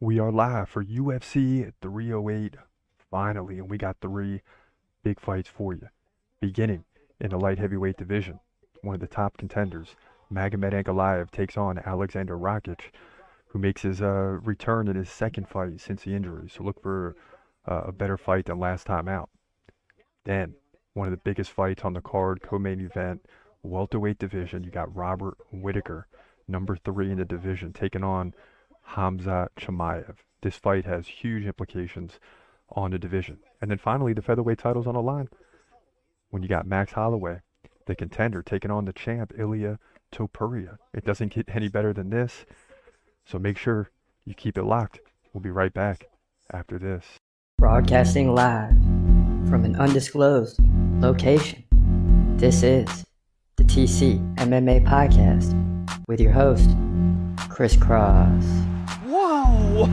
We are live for UFC 308 finally, and we got three big fights for you. Beginning in the light heavyweight division, one of the top contenders, Magomed Ankalaev takes on Alexander Rakic, who makes his return in his second fight since the injury. So look for a better fight than last time out. Then, one of the biggest fights on the card, co-main event, welterweight division. You got Robert Whittaker, number 3 in the division, taking on Hamza Chimaev. This fight has huge implications on the division. And then finally, the featherweight title's on the line when you got Max Holloway, the contender, taking on the champ, Ilia Topuria. It doesn't get any better than this, so make sure you keep it locked. We'll be right back after this. Broadcasting live from an undisclosed location. This is the TCMMA podcast with your host, Chris Cross. Whoa!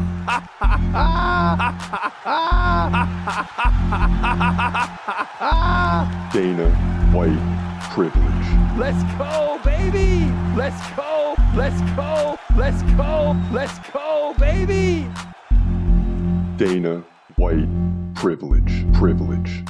Dana White privilege. Let's go, baby! Let's go! Let's go! Let's go! Let's go, baby! Dana White privilege. Privilege.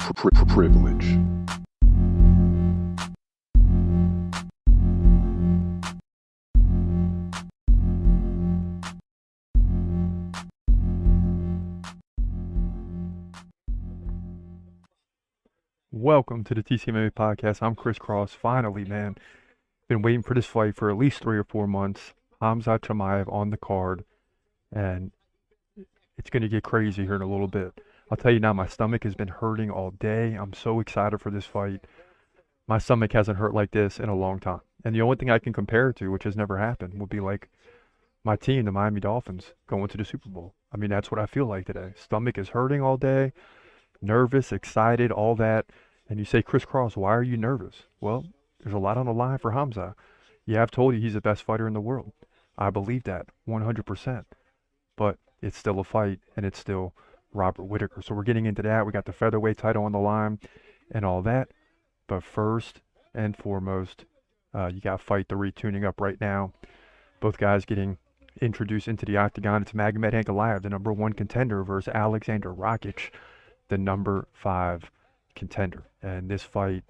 Welcome to the TCMMA podcast. I'm Chris Cross. Finally, man. Been waiting for this fight for at least 3 or 4 months. Hamza Chimaev on the card. And it's going to get crazy here in a little bit. I'll tell you now, my stomach has been hurting all day. I'm so excited for this fight. My stomach hasn't hurt like this in a long time. And the only thing I can compare it to, which has never happened, would be like my team, the Miami Dolphins, going to the Super Bowl. I mean, that's what I feel like today. Stomach is hurting all day. Nervous, excited, all that. And you say, Chris Cross, why are you nervous? Well, there's a lot on the line for Hamza. Yeah, I've told you he's the best fighter in the world. I believe that 100%. But it's still a fight, and it's still Robert Whittaker. So we're getting into that. We got the featherweight title on the line and all that. But first and foremost, you got Fight 3 tuning up right now. Both guys getting introduced into the octagon. It's Magomed Ankalaev, the number 1 contender, versus Alexander Rakic, the number 5 contender. And this fight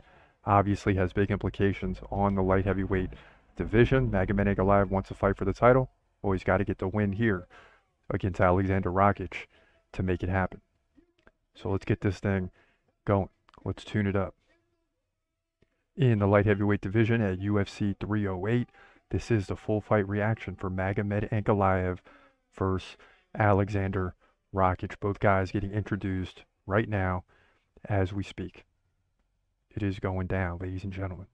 obviously has big implications on the light heavyweight division. Magomed Ankalaev wants to fight for the title. Well, he's got to get the win here against Alexander Rakic to make it happen. So let's get this thing going. Let's tune it up. In the light heavyweight division at UFC 308, this is the full fight reaction for Magomed Ankalaev versus Alexander Rakic. Both guys getting introduced right now as we speak. It is going down, ladies and gentlemen.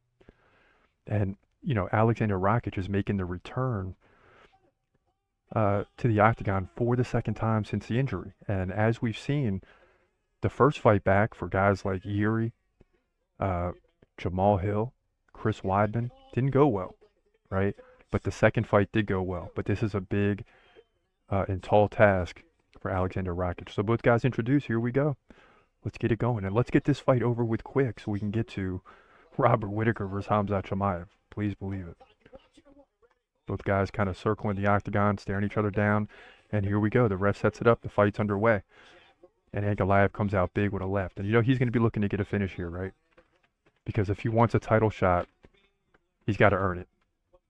And, you know, Alexander Rakic is making the return to the octagon for the second time since the injury. And as we've seen, the first fight back for guys like Yuri, Jamal Hill, Chris Weidman didn't go well, right? But the second fight did go well. But this is a big and tall task for Alexander Rakic. So both guys introduced. Here we go. Let's get it going. And let's get this fight over with quick so we can get to Robert Whittaker versus Hamza Chimaev. Please believe it. Both guys kind of circling the octagon, staring each other down. And here we go. The ref sets it up. The fight's underway. And Ankalaev comes out big with a left. And you know he's going to be looking to get a finish here, right? Because if he wants a title shot, he's got to earn it.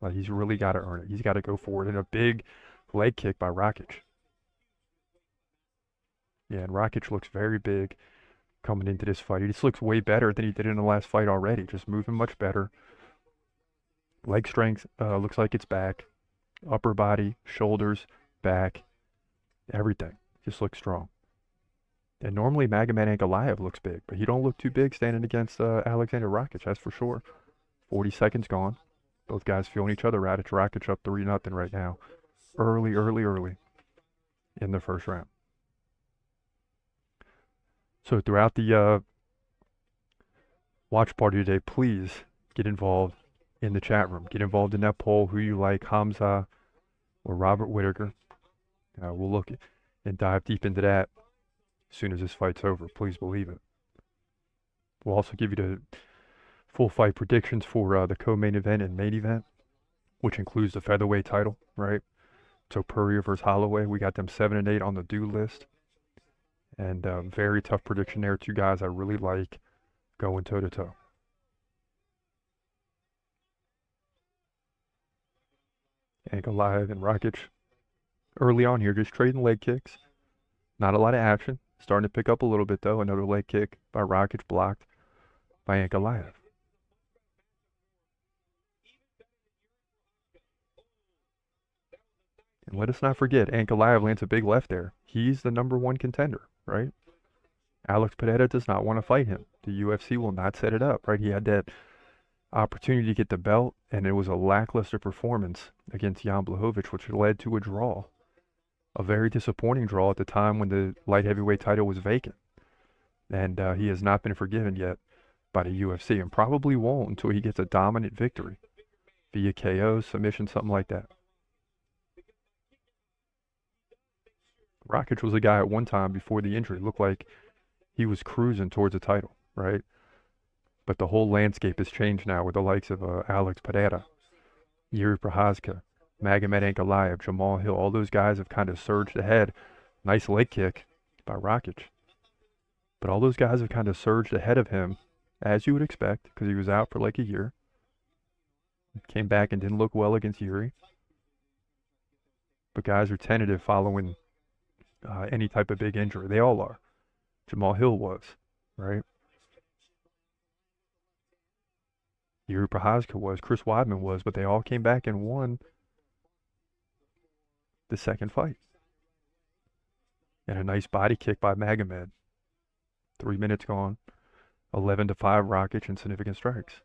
Like, he's really got to earn it. He's got to go forward. And a big leg kick by Rakic. Yeah, and Rakic looks very big coming into this fight. He just looks way better than he did in the last fight already. Just moving much better. Leg strength looks like it's back. Upper body, shoulders, back, everything. Just looks strong. And normally Magomed Ankalaev looks big, but he don't look too big standing against Alexander Rakic, that's for sure. 40 seconds gone. Both guys feeling each other out. It's Rakic up 3-0 right now. Early in the first round. So throughout the watch party today, please get involved in the chat room. Get involved in that poll, who you like, Hamza or Robert Whittaker. We'll look and dive deep into that as soon as this fight's over. Please believe it. We'll also give you the full fight predictions for the co-main event and main event, which includes the featherweight title, right? Topuria versus Holloway. We got them 7-8 on the due list. And very tough prediction there. Two guys I really like going toe-to-toe. Ankalaev and Rakic early on here, just trading leg kicks. Not a lot of action. Starting to pick up a little bit, though. Another leg kick by Rakic, blocked by Ankalaev. And let us not forget, Ankalaev lands a big left there. He's the #1 contender, right? Alex Pereira does not want to fight him. The UFC will not set it up, right? He had that opportunity to get the belt, and it was a lackluster performance against Jan Blachowicz, which led to a draw. A very disappointing draw at the time when the light heavyweight title was vacant. And he has not been forgiven yet by the UFC, and probably won't until he gets a dominant victory via KO, submission, something like that. Rakic was a guy at one time before the injury. Looked like he was cruising towards a title, right? But the whole landscape has changed now with the likes of Alex Pereira, Yuri Prochazka, Magomed Ankalaev, Jamal Hill. All those guys have kind of surged ahead. Nice leg kick by Rakic. But all those guys have kind of surged ahead of him, as you would expect, because he was out for like a year. Came back and didn't look well against Yuri. But guys are tentative following any type of big injury. They all are. Jamal Hill was, right? Yuri Prochazka was, Chris Weidman was, but they all came back and won the second fight. And a nice body kick by Magomed. 3 minutes gone. 11-5 Rakic and significant strikes.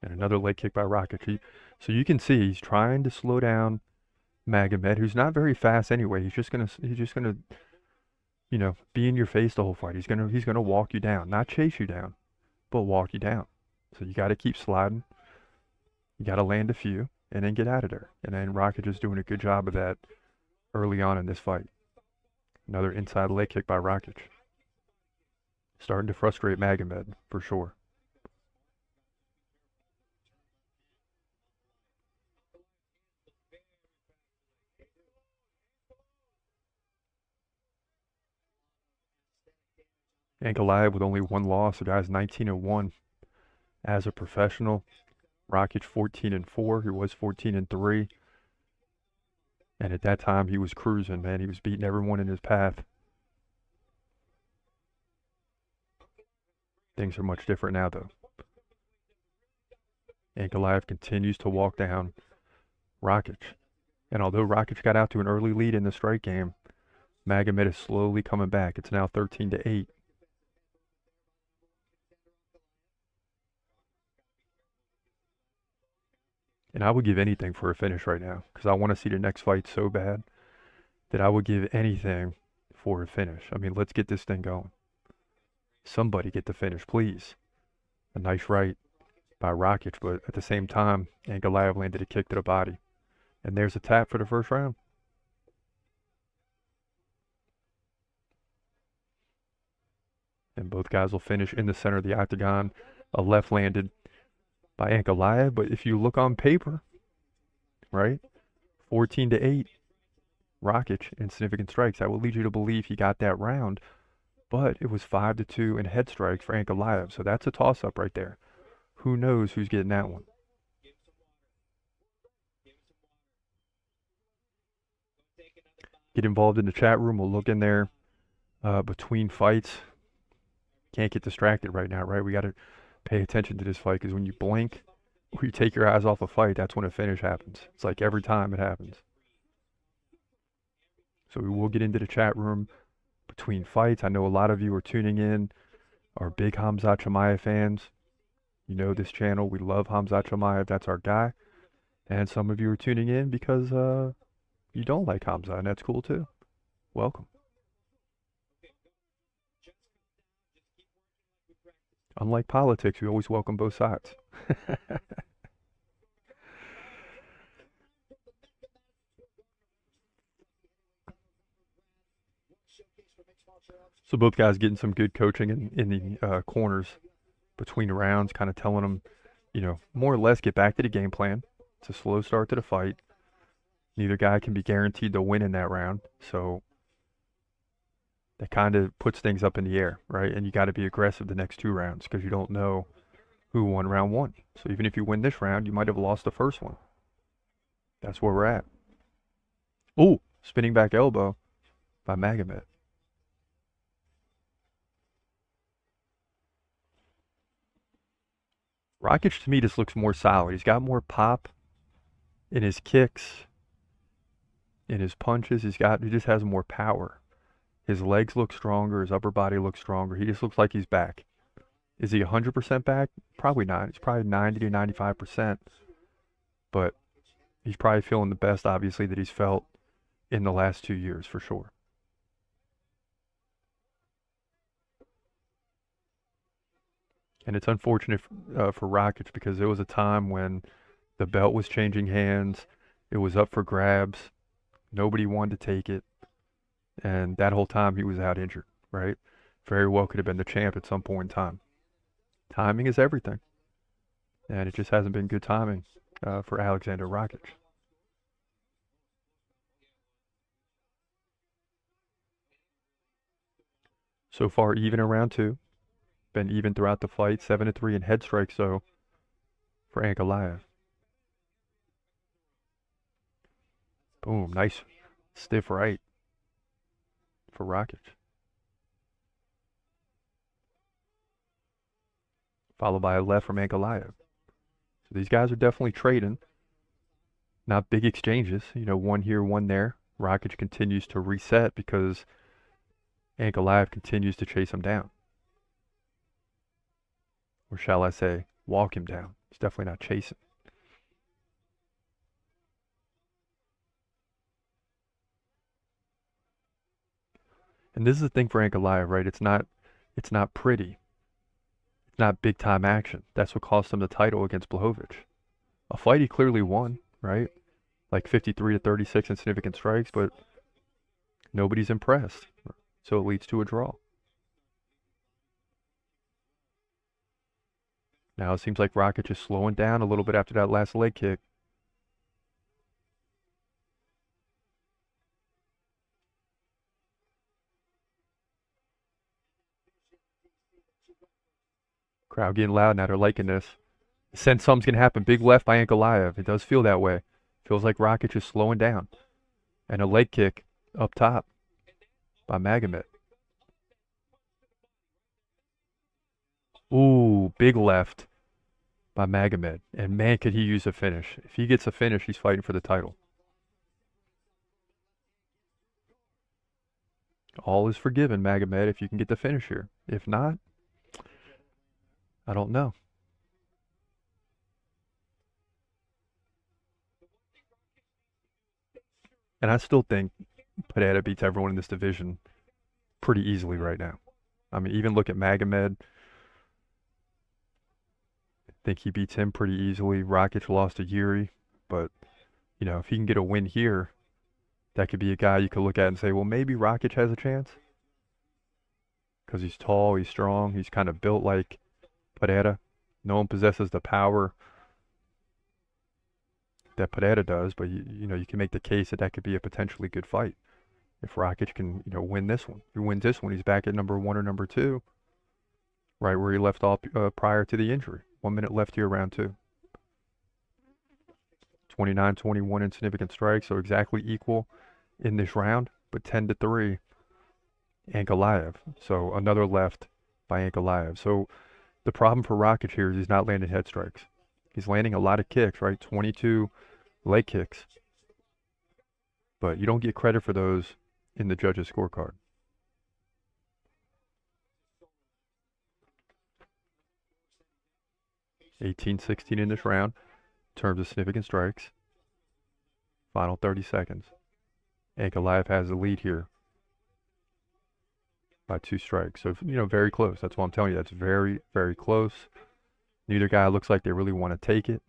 And another leg kick by Rakic. So you can see he's trying to slow down Magomed, who's not very fast anyway. He's just gonna, you know, be in your face the whole fight. He's gonna walk you down, not chase you down, but walk you down. So you got to keep sliding. You got to land a few and then get out of there. And then Rakic is doing a good job of that early on in this fight. Another inside leg kick by Rakic. Starting to frustrate Magomed for sure. Ankalaev with only one loss. The guy's 19-1 as a professional. Rakic 14-4. He was 14-3. And at that time, he was cruising, man. He was beating everyone in his path. Things are much different now, though. Ankalaev continues to walk down Rakic. And although Rakic got out to an early lead in the strike game, Magomed is slowly coming back. It's now 13-8. And I would give anything for a finish right now, because I want to see the next fight so bad that I would give anything for a finish. I mean, let's get this thing going. Somebody get the finish, please. A nice right by Rakic, but at the same time, Ankalaev landed a kick to the body. And there's a tap for the first round. And both guys will finish in the center of the octagon. A left landed by Ankalaev, but if you look on paper, right, 14-8, Rakic in significant strikes. That will lead you to believe he got that round, but it was 5-2 in head strikes for Ankalaev, so that's a toss-up right there. Who knows who's getting that one? Get involved in the chat room. We'll look in there between fights. Can't get distracted right now, right? We got to pay attention to this fight, because when you blink or you take your eyes off a fight, that's when a finish happens. It's like every time it happens. So we will get into the chat room between fights. I know a lot of you are tuning in, are big Khamzat Chimaev fans. You know this channel. We love Khamzat Chimaev. That's our guy. And some of you are tuning in because you don't like Khamzat, and that's cool too. Welcome. Unlike politics, we always welcome both sides. So both guys getting some good coaching in the corners between the rounds, kind of telling them, more or less get back to the game plan. It's a slow start to the fight. Neither guy can be guaranteed to win in that round. So that kind of puts things up in the air, right? And you got to be aggressive the next 2 rounds because you don't know who won round 1. So even if you win this round, you might have lost the first one. That's where we're at. Ooh, spinning back elbow by Magomed. Rakic to me just looks more solid. He's got more pop in his kicks, in his punches. He just has more power. His legs look stronger. His upper body looks stronger. He just looks like he's back. Is he 100% back? Probably not. He's probably 90 to 95%. But he's probably feeling the best, obviously, that he's felt in the last 2 years, for sure. And it's unfortunate for Rakic because there was a time when the belt was changing hands. It was up for grabs. Nobody wanted to take it. And that whole time he was out injured, right? Very well could have been the champ at some point in time. Timing is everything. And it just hasn't been good timing for Alexander Rakic. So far, even in round 2. Been even throughout the fight. 7-3 in head strikes, though, for Ankalaev. Boom. Nice stiff right for Rakic. Followed by a left from Ankalaev. So these guys are definitely trading. Not big exchanges. One here, one there. Rakic continues to reset because Ankalaev continues to chase him down. Or shall I say, walk him down. He's definitely not chasing. And this is the thing for Ankalaev, right? It's not pretty. It's not big time action. That's what cost him the title against Blachowicz. A fight he clearly won, right? Like 53 to 36 in significant strikes, but nobody's impressed. So it leads to a draw. Now it seems like Rakic is slowing down a little bit after that last leg kick. Crowd getting loud now. They're liking this. Sense something's going to happen. Big left by Ankalaev. It does feel that way. Feels like Rakic is slowing down. And a leg kick up top by Magomed. Ooh, big left by Magomed. And man, could he use a finish. If he gets a finish, he's fighting for the title. All is forgiven, Magomed, if you can get the finish here. If not, I don't know. And I still think Pereira beats everyone in this division pretty easily right now. I mean, even look at Magomed. I think he beats him pretty easily. Rakic lost to Yuri, but if he can get a win here, that could be a guy you could look at and say, well, maybe Rakic has a chance. Because he's tall, he's strong, he's kind of built like Pereira. No one possesses the power that Pereira does, but you can make the case that could be a potentially good fight. If Rakic can, win this one. If he wins this one, he's back at number 1 or number 2, right where he left off prior to the injury. 1 minute left here, round 2. 29-21 in significant strikes, so exactly equal in this round, but 10-3 Ankalaev. So another left by Ankalaev. So the problem for Rakic here is he's not landing head strikes. He's landing a lot of kicks, right? 22 leg kicks. But you don't get credit for those in the judges' scorecard. (18-16) in this round in terms of significant strikes. Final 30 seconds. Ankalaev has the lead here by 2 strikes. So, very close. That's what I'm telling you. That's very, very close. Neither guy looks like they really want to take it.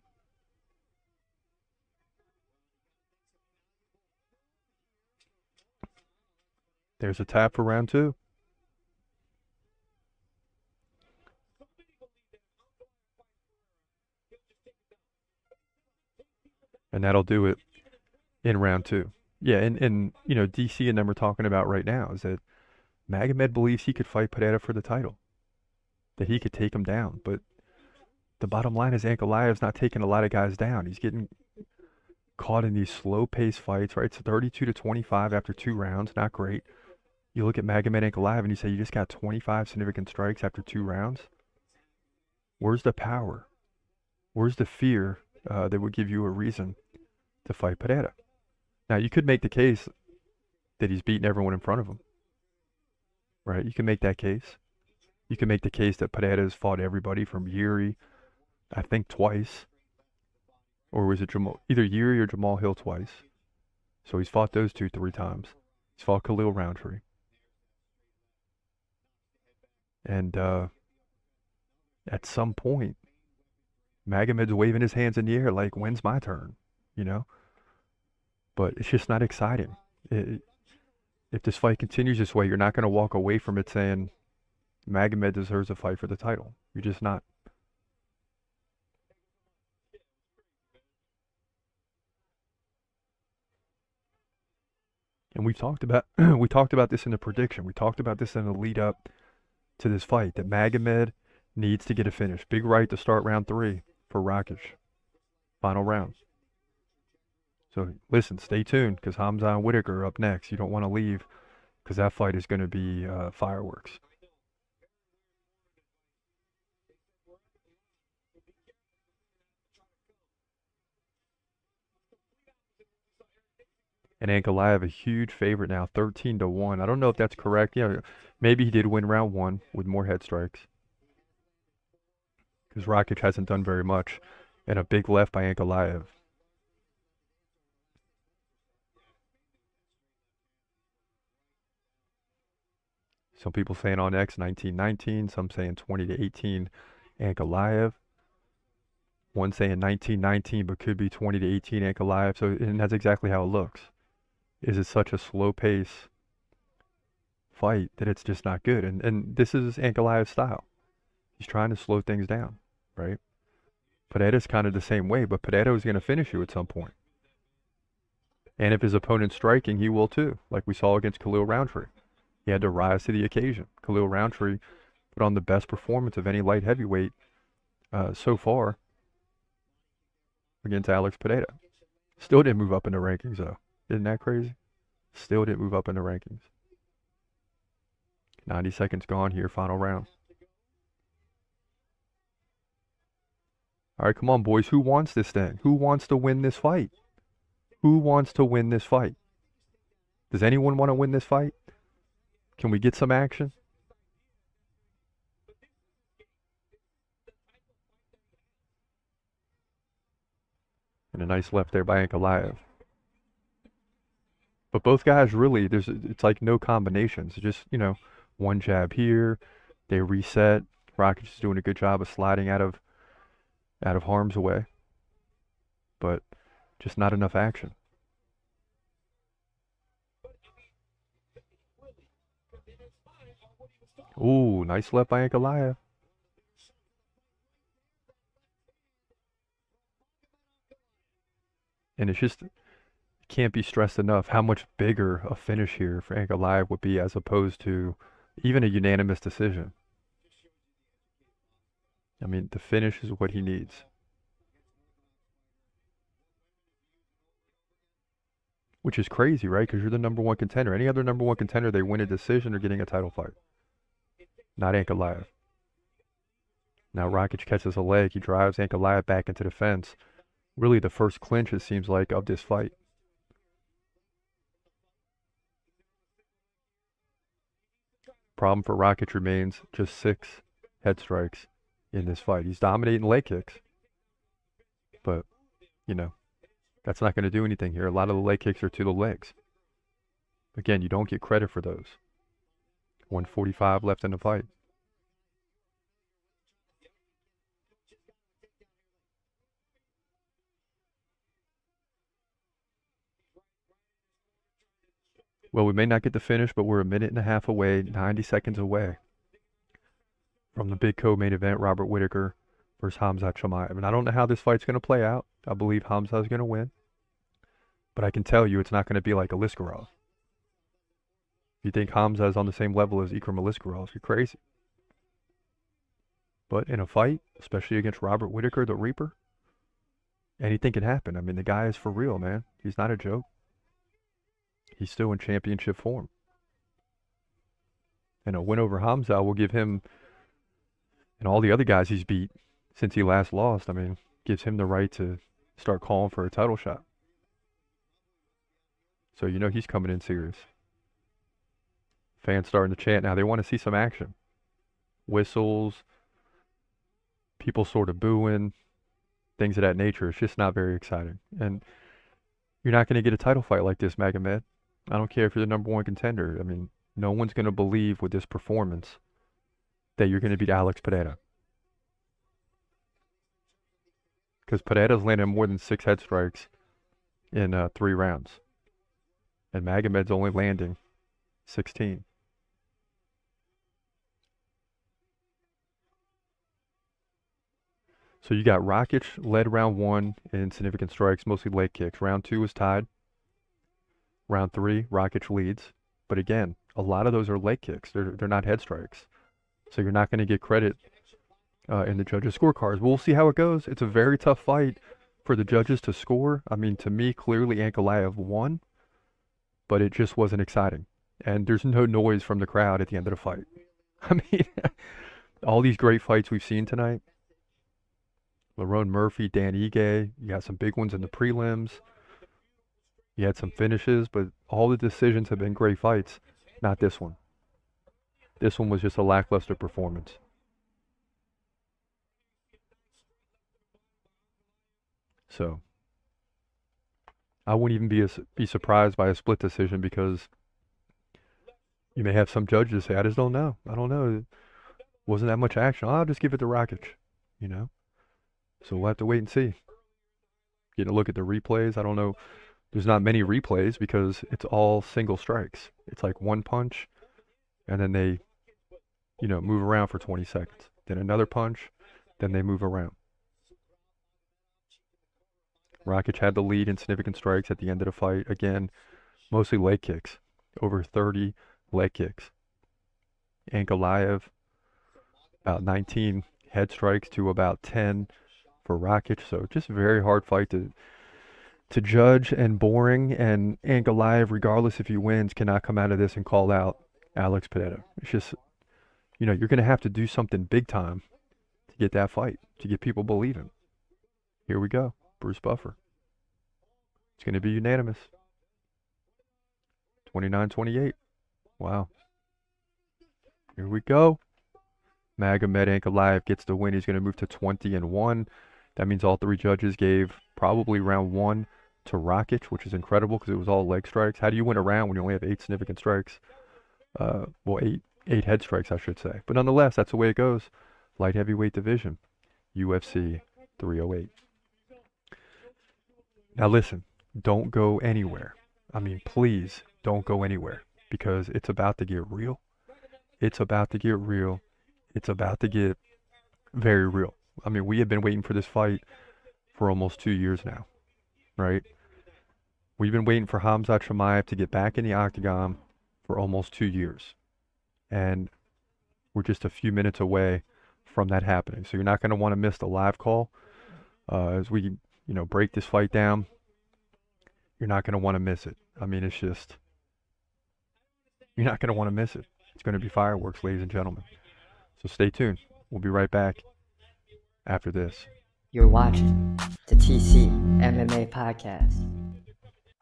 There's a tap for round 2. And that'll do it in round 2. Yeah, and you know, DC and them are talking about right now is that Magomed believes he could fight Pereira for the title, that he could take him down. But the bottom line is Ankalaev's not taking a lot of guys down. He's getting caught in these slow-paced fights, right? It's 32-25 after 2 rounds, not great. You look at Magomed Ankalaev and you say you just got 25 significant strikes after 2 rounds. Where's the power? Where's the fear that would give you a reason to fight Pereira? Now, you could make the case that he's beaten everyone in front of him, right? You can make that case. You can make the case that Pereira has fought everybody from Yuri, I think twice, or was it either Yuri or Jamal Hill twice. So he's fought those 2 3 times. He's fought Khalil Roundtree. And at some point, Magomed's waving his hands in the air like, when's my turn? You know? But it's just not exciting. If this fight continues this way, you're not going to walk away from it saying Magomed deserves a fight for the title. You're just not. And we talked about this in the prediction. We talked about this in the lead up to this fight, that Magomed needs to get a finish. Big right to start round 3 for Rakic. Final round. So listen, stay tuned, because Hamza and Whitaker are up next. You don't want to leave, because that fight is going to be fireworks. And Ankalaev, a huge favorite now, 13-1. I don't know if that's correct. Yeah, maybe he did win round 1 with more head strikes, because Rakic hasn't done very much. And a big left by Ankalaev. Some people saying on X 19-19, some saying 20-18 Ankalaev. One saying 19-19, but could be 20-18 Ankalaev. So, and that's exactly how it looks. Is it such a slow pace fight that it's just not good? And this is Ankalaev's style. He's trying to slow things down, right? Pereira's kind of the same way, but Pereira is going to finish you at some point. And if his opponent's striking, he will too, like we saw against Khalil Roundtree. He had to rise to the occasion. Khalil Roundtree put on the best performance of any light heavyweight so far against Alex Pereira. Still didn't move up in the rankings, though. Isn't that crazy? Still didn't move up in the rankings. 90 seconds gone here, final round. All right, come on, boys. Who wants this thing? Who wants to win this fight? Who wants to win this fight? Does anyone want to win this fight? Can we get some action? And a nice left there by Ankalaev. But both guys really, it's like no combinations. It's just, you know, one jab here. They reset. Rakic is doing a good job of sliding out of harm's way. But just not enough action. Ooh, nice left by Ankalaev. And it's just, can't be stressed enough how much bigger a finish here for Ankalaev would be as opposed to even a unanimous decision. I mean, the finish is what he needs. Which is crazy, right? Because you're the #1 contender. Any other #1 contender, they win a decision or getting a title fight. Not Ankalaev. Now Rakic catches a leg. He drives Ankalaev back into the fence. Really the first clinch, it seems like, of this fight. Problem for Rakic remains just 6 head strikes in this fight. He's dominating leg kicks. But, you know, that's not going to do anything here. A lot of the leg kicks are to the legs. Again, you don't get credit for those. 145 left in the fight. Well, we may not get the finish, but we're a minute and a half away, 90 seconds away from the big co-main event, Robert Whittaker versus Khamzat Chimaev. And I don't know how this fight's going to play out. I believe Khamzat is going to win. But I can tell you it's not going to be like Aliskerov. If you think Khamzat is on the same level as Ikram Aliskerov, you're crazy. But in a fight, especially against Robert Whittaker, the Reaper, anything can happen. I mean, the guy is for real, man. He's not a joke. He's still in championship form. And a win over Khamzat will give him, and all the other guys he's beat since he last lost, I mean, gives him the right to start calling for a title shot. So you know he's coming in serious. Fans starting to chant now. They want to see some action. Whistles, people sort of booing, things of that nature. It's just not very exciting. And you're not going to get a title fight like this, Magomed. I don't care if you're the #1 contender. I mean, no one's going to believe with this performance that you're going to beat Alex Pereira. Because Pereira's landed more than 6 head strikes in 3 rounds. And Magomed's only landing 16. So you got Rakic led round 1 in significant strikes, mostly leg kicks. Round 2 was tied. Round 3, Rakic leads. But again, a lot of those are leg kicks. They're not head strikes. So you're not going to get credit in the judges' scorecards. We'll see how it goes. It's a very tough fight for the judges to score. I mean, to me, clearly Ankalaev won, but it just wasn't exciting. And there's no noise from the crowd at the end of the fight. I mean, all these great fights we've seen tonight. Lerone Murphy, Dan Ige, you got some big ones in the prelims. You had some finishes, but all the decisions have been great fights. Not this one. This one was just a lackluster performance. So, I wouldn't even be surprised by a split decision because you may have some judges say, I just don't know. I don't know. Wasn't that much action. I'll just give it to Rakic, you know. So we'll have to wait and see. Getting a look at the replays. I don't know. There's not many replays because it's all single strikes. It's like one punch, and then they, you know, move around for 20 seconds. Then another punch, then they move around. Rakic had the lead in significant strikes at the end of the fight. Again, mostly leg kicks. Over 30 leg kicks. Ankalaev, about 19 head strikes to about 10 for Rakic. So just a very hard fight to judge and boring. And Ankalaev, regardless if he wins, cannot come out of this and call out Alex Pereira. It's just, you know, you're going to have to do something big time to get that fight, to get people believing. Here we go. Bruce Buffer. It's going to be unanimous. 29-28. Wow. Here we go. Magomed Ankalaev gets the win. He's going to move to 20-1. That means all 3 judges gave probably round 1 to Rakic, which is incredible because it was all leg strikes. How do you win a round when you only have 8 significant strikes? Well, eight head strikes, I should say. But nonetheless, that's the way it goes. Light heavyweight division, UFC 308. Now listen, don't go anywhere. I mean, please don't go anywhere because it's about to get real. It's about to get real. It's about to get very real. I mean, we have been waiting for this fight for almost 2 years now, right? We've been waiting for Khamzat Chimaev to get back in the octagon for almost 2 years. And we're just a few minutes away from that happening. So you're not going to want to miss the live call as we, you know, break this fight down. You're not going to want to miss it. I mean, it's just, you're not going to want to miss it. It's going to be fireworks, ladies and gentlemen. So stay tuned. We'll be right back after this. You're watching the TCMMA podcast.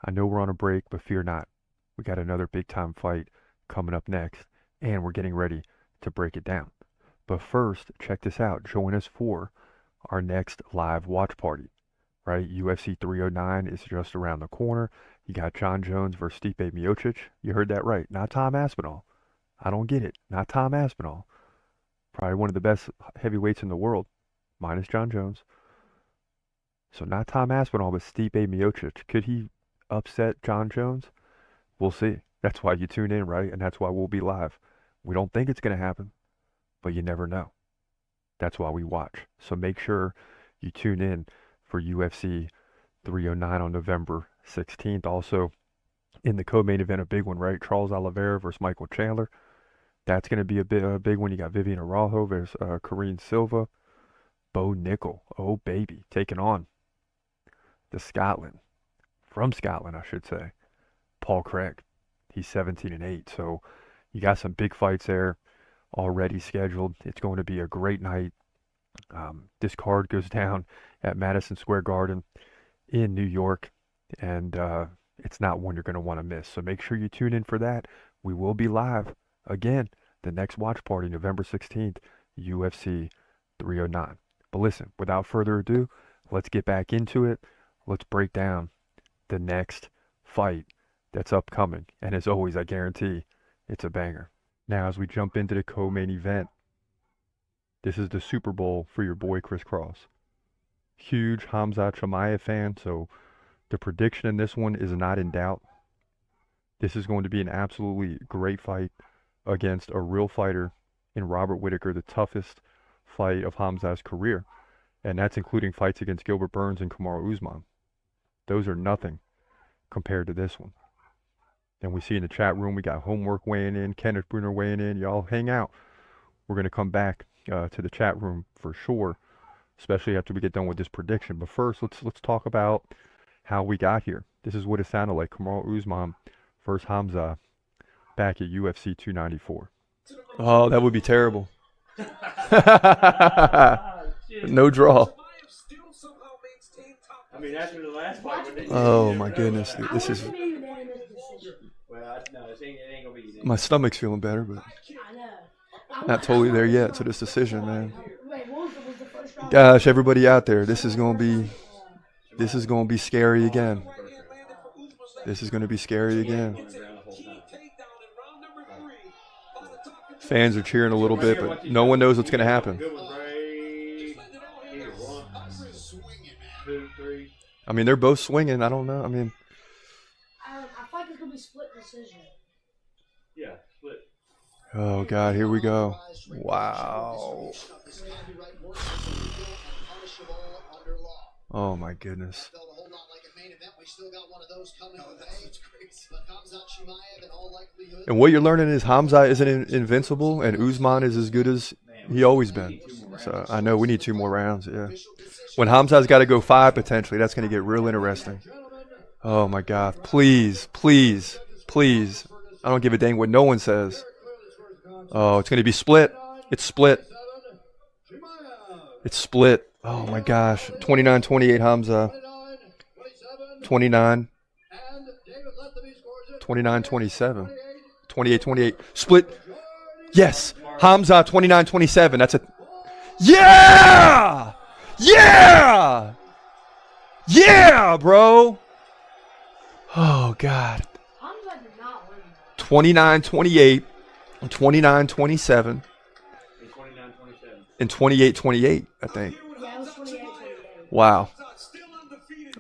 I know we're on a break, but fear not. We got another big time fight coming up next, and we're getting ready to break it down. But first, check this out. Join us for our next live watch party, right? UFC 309 is just around the corner. You got John Jones versus Stipe Miocic. You heard that right. Not Tom Aspinall. I don't get it. Not Tom Aspinall. Probably one of the best heavyweights in the world, minus John Jones. So not Tom Aspinall, but Stipe Miocic. Could he upset John Jones? We'll see. That's why you tune in, right? And that's why we'll be live. We don't think it's going to happen, but you never know. That's why we watch. So make sure you tune in for UFC 309 on November 16th. Also, in the co-main event, a big one, right? Charles Oliveira versus Michael Chandler. That's going to be a big one. You got Vivian Araujo versus Karine Silva. Bo Nickel, oh baby, taking on from Scotland, I should say, Paul Craig. He's 17-8. So you got some big fights there already scheduled. It's going to be a great night. This card goes down at Madison Square Garden in New York, and it's not one you're going to want to miss. So make sure you tune in for that. We will be live again the next watch party, November 16th, UFC 309. But listen, without further ado, let's get back into it. Let's break down the next fight that's upcoming. And as always, I guarantee it's a banger. Now, as we jump into the co-main event, this is the Super Bowl for your boy Chris Cross. Huge Khamzat Chimaev fan, so the prediction in this one is not in doubt. This is going to be an absolutely great fight against a real fighter in Robert Whittaker, the toughest fight of Khamzat's career. And that's including fights against Gilbert Burns and Kamaru Usman. Those are nothing compared to this one. And we see in the chat room, we got Homework weighing in, Kenneth Bruner weighing in. Y'all hang out. We're going to come back to the chat room for sure, especially after we get done with this prediction. But first, let's talk about how we got here. This is what it sounded like. Kamaru Usman versus Khamzat back at UFC 294. Oh, that would be terrible. No draw. I mean, after the last fight, Oh my goodness, dude, this is. Well, no, it ain't gonna be. My stomach's feeling better, but not totally there yet to this decision, man. Gosh, everybody out there, this is gonna be scary again. This is gonna be scary again. Fans are cheering a little bit, but no one knows what's gonna happen. I mean, they're both swinging. I don't know. I mean, I feel like it's gonna be split decision. Yeah, split. oh God, here we go. Wow. Oh my goodness. And what you're learning is Khamzat isn't invincible, and Usman is as good as he always been. So I know we need 2 more rounds. Yeah. When Khamzat's got to go 5 potentially, that's going to get real interesting. Oh my God! Please, please, please! I don't give a dang what no one says. Oh, it's going to be split. It's split. It's split. Oh my gosh! 29-28 Khamzat. 29. 29-27. 28-28. Split. Yes. Khamzat 29-27. That's a. Yeah! Yeah! Yeah, bro! Oh, God. 29-28. 29-27. And 28-28, I think. Wow.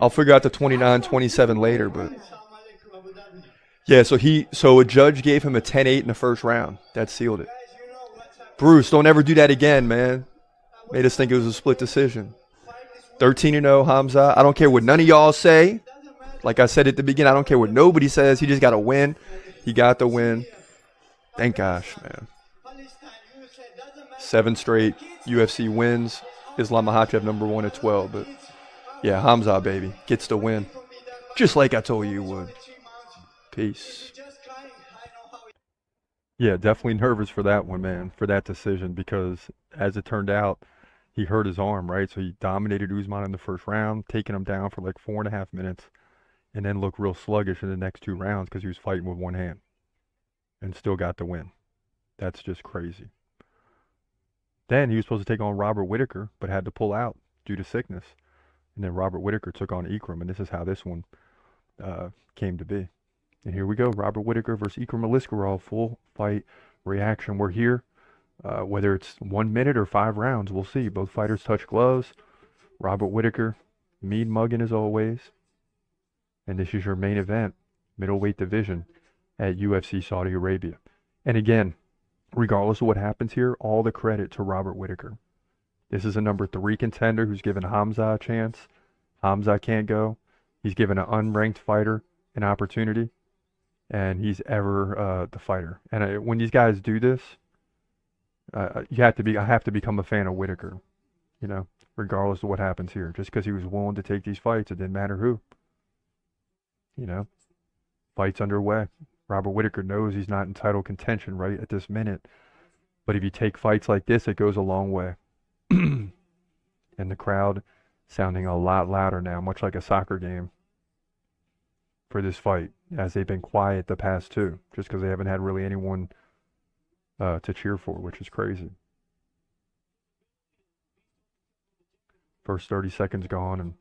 I'll figure out the 29-27 later, but yeah, so a judge gave him a 10-8 in the first round. That sealed it. Bruce, don't ever do that again, man. Made us think it was a split decision. 13-0 Khamzat. I don't care what none of y'all say. Like I said at the beginning, I don't care what nobody says. He just got to win. He got the win. Thank gosh, man. 7 straight UFC wins. Islam Makhachev #1 at 12, but yeah, Khamzat, baby, gets the win. Just like I told you would. Peace. Yeah, definitely nervous for that one, man, for that decision, because as it turned out, he hurt his arm, right? So he dominated Usman in the first round, taking him down for like 4.5 minutes, and then looked real sluggish in the next 2 rounds because he was fighting with one hand and still got the win. That's just crazy. Then he was supposed to take on Robert Whittaker, but had to pull out due to sickness. And then Robert Whittaker took on Ikram, and this is how this one came to be. And here we go, Robert Whittaker versus Ikram Aliskerov, full fight reaction. We're here, whether it's 1 minute or 5 rounds, we'll see. Both fighters touch gloves. Robert Whittaker, mean mugging as always. And this is your main event, middleweight division at UFC Saudi Arabia. And again, regardless of what happens here, all the credit to Robert Whittaker. This is a number 3 contender who's given Hamza a chance. Hamza can't go. He's given an unranked fighter an opportunity, and he's ever the fighter. And when these guys do this, I have to become a fan of Whittaker, you know, regardless of what happens here. Just because he was willing to take these fights, it didn't matter who. You know, fights underway. Robert Whittaker knows he's not in title contention right at this minute, but if you take fights like this, it goes a long way. And the crowd sounding a lot louder now, much like a soccer game for this fight, as they've been quiet the past 2, just because they haven't had really anyone to cheer for, which is crazy. First 30 seconds gone, and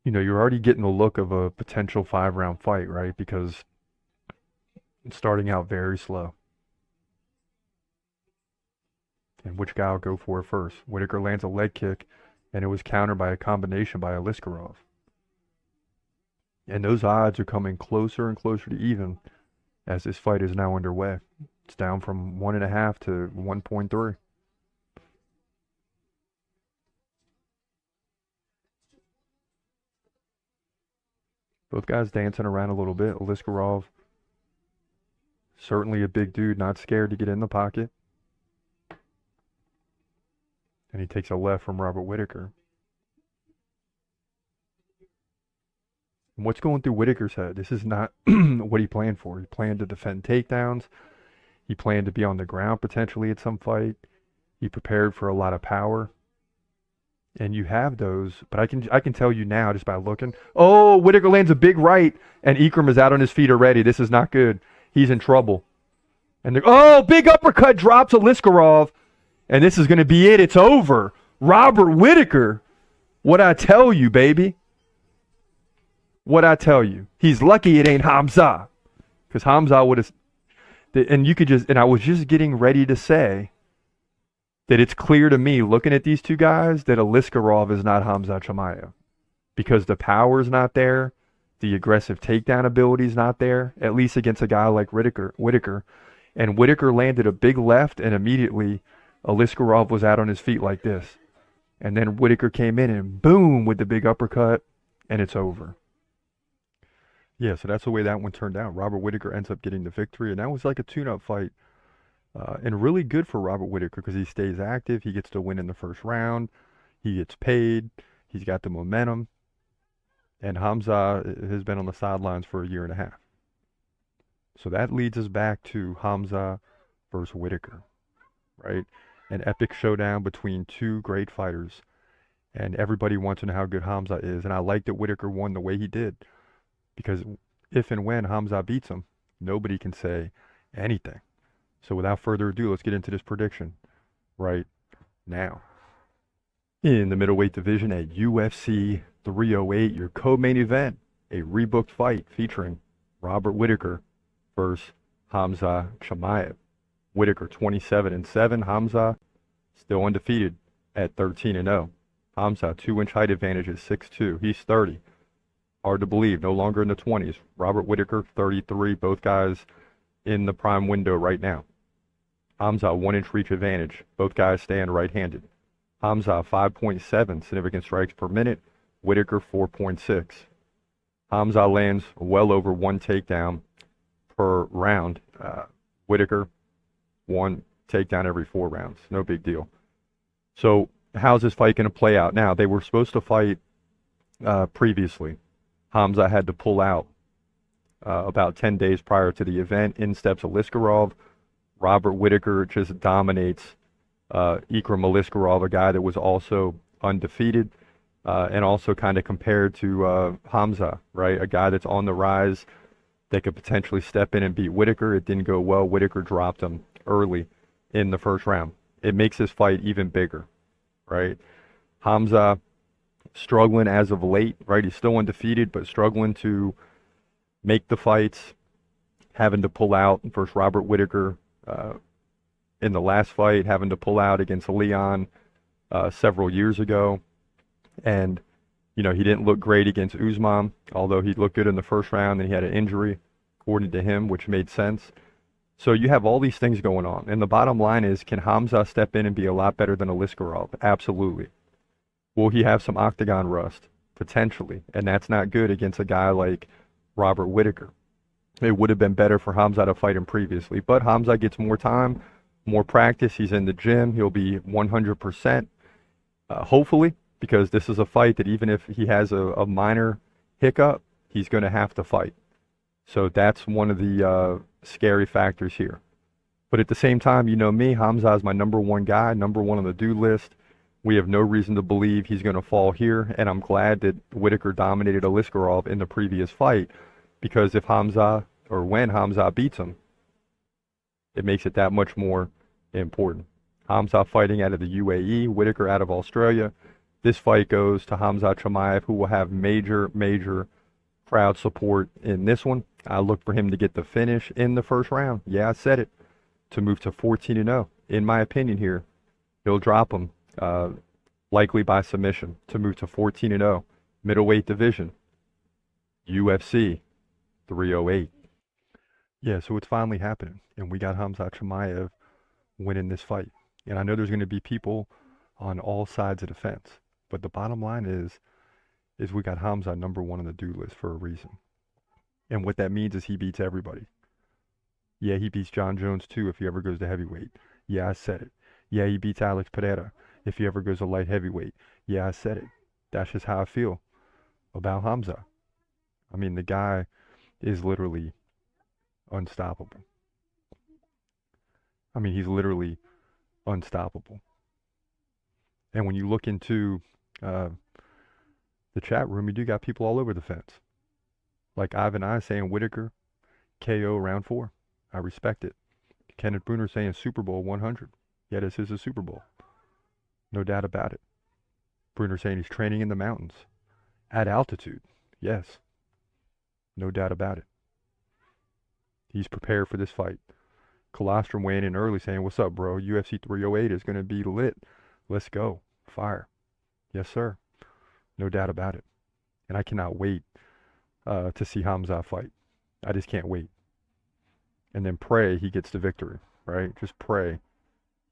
you know, you're already getting the look of a potential 5-round fight, right? Because it's starting out very slow. And which guy will go for it first? Whittaker lands a leg kick, and it was countered by a combination by Aliskerov. And those odds are coming closer and closer to even as this fight is now underway. It's down from 1.5 to 1.3. Both guys dancing around a little bit. Aliskerov, certainly a big dude, not scared to get in the pocket. And he takes a left from Robert Whittaker. And what's going through Whittaker's head? This is not what he planned for. He planned to defend takedowns. He planned to be on the ground potentially at some fight. He prepared for a lot of power. And you have those, but I can tell you now just by looking. Oh, Whittaker lands a big right, and Ikram is out on his feet already. This is not good. He's in trouble. And oh, big uppercut drops Aliskerov. And this is going to be it. It's over. Robert Whittaker. What I tell you, baby. What I tell you. He's lucky it ain't Hamza. Because Hamza would have... And you could just... And I was just getting ready to say that it's clear to me, looking at these two guys, that Aliskerov is not Hamza Chimaev. Because the power's not there. The aggressive takedown ability is not there. At least against a guy like Whittaker. And Whittaker landed a big left, and immediately... Aliskerov was out on his feet like this. And then Whittaker came in and boom with the big uppercut, and it's over. Yeah, so that's the way that one turned out. Robert Whittaker ends up getting the victory, and that was like a tune-up fight. And really good for Robert Whittaker because he stays active. He gets to win in the first round. He gets paid. He's got the momentum. And Hamza has been on the sidelines for 1.5 years. So that leads us back to Hamza versus Whittaker, right? An epic showdown between 2 great fighters. And everybody wants to know how good Hamza is. And I like that Whittaker won the way he did. Because if and when Hamza beats him, nobody can say anything. So without further ado, let's get into this prediction right now. In the middleweight division at UFC 308, your co-main event, a rebooked fight featuring Robert Whittaker versus Hamza Chimaev. Whittaker 27-7. Hamza still undefeated at 13-0. Hamza 2-inch height advantage at 6'2". He's 30. Hard to believe, no longer in the 20s. Robert Whittaker 33. Both guys in the prime window right now. Hamza 1-inch reach advantage. Both guys stand right-handed. Hamza 5.7 significant strikes per minute. Whittaker 4.6. Hamza lands well over 1 takedown per round. Whittaker 1 takedown every 4 rounds. No big deal. So how's this fight going to play out? Now, they were supposed to fight previously. Hamza had to pull out about 10 days prior to the event. In steps Aliskerov. Robert Whittaker just dominates Ikram Aliskerov, a guy that was also undefeated and also kind of compared to Hamza, right? A guy that's on the rise that could potentially step in and beat Whittaker. It didn't go well. Whittaker dropped him early in the first round. It makes this fight even bigger, right? Hamza struggling as of late, right? He's still undefeated, but struggling to make the fights, having to pull out versus Robert Whittaker in the last fight, having to pull out against Leon several years ago. And, you know, he didn't look great against Usman, although he looked good in the first round, and he had an injury. according to him, which made sense. So you have all these things going on. And the bottom line is, can Hamza step in and be a lot better than Aliskerov? Absolutely. Will he have some octagon rust? Potentially. And that's not good against a guy like Robert Whittaker. It would have been better for Hamza to fight him previously. But Hamza gets more time, more practice. He's in the gym. He'll be 100%. Hopefully, because this is a fight that even if he has a minor hiccup, he's going to have to fight. So that's one of the scary factors here. But at the same time, you know me, Hamza is my number one guy, number one on the do list. We have no reason to believe he's going to fall here, and I'm glad that Whittaker dominated Aliskerov in the previous fight, because if Hamza, or when Hamza beats him, it makes it that much more important. Hamza fighting out of the UAE, Whittaker out of Australia. This fight goes to Hamza Chimaev, who will have major, major crowd support in this one. I look for him to get the finish in the first round. Yeah, I said it. To move to 14-0. In my opinion here, he'll drop him, likely by submission, to move to 14-0. Middleweight division. UFC 308. Yeah, so it's finally happening. And we got Hamza Chimaev winning this fight. And I know there's going to be people on all sides of the fence. But the bottom line is we got Hamza number one on the do list for a reason. And what that means is he beats everybody. Yeah, he beats John Jones too if he ever goes to heavyweight. Yeah, I said it. Yeah, he beats Alex Pereira if he ever goes to light heavyweight. Yeah, I said it. That's just how I feel about Hamza. I mean, the guy is literally unstoppable. I mean, he's literally unstoppable. And when you look into the chat room, you do got people all over the fence. Like Ivan I saying Whittaker, KO round 4. I respect it. Kenneth Bruner saying Super Bowl 100. Yeah, this is a Super Bowl. No doubt about it. Bruner saying he's training in the mountains. At altitude. Yes. No doubt about it. He's prepared for this fight. Colostrum weighing in early saying, what's up, bro? UFC 308 is going to be lit. Let's go. Fire. Yes, sir. No doubt about it. And I cannot wait to see Hamza fight. I just can't wait. And then pray he gets the victory, right? Just pray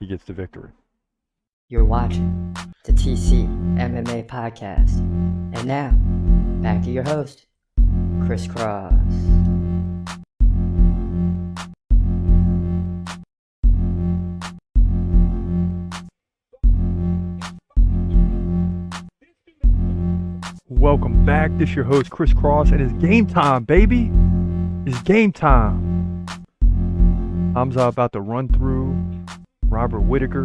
he gets the victory. You're watching the TCMMA podcast. And now, back to your host, Chris Cross. Welcome back. This is your host, Chris Cross, and it's game time, baby. It's game time. Hamza about to run through Robert Whittaker.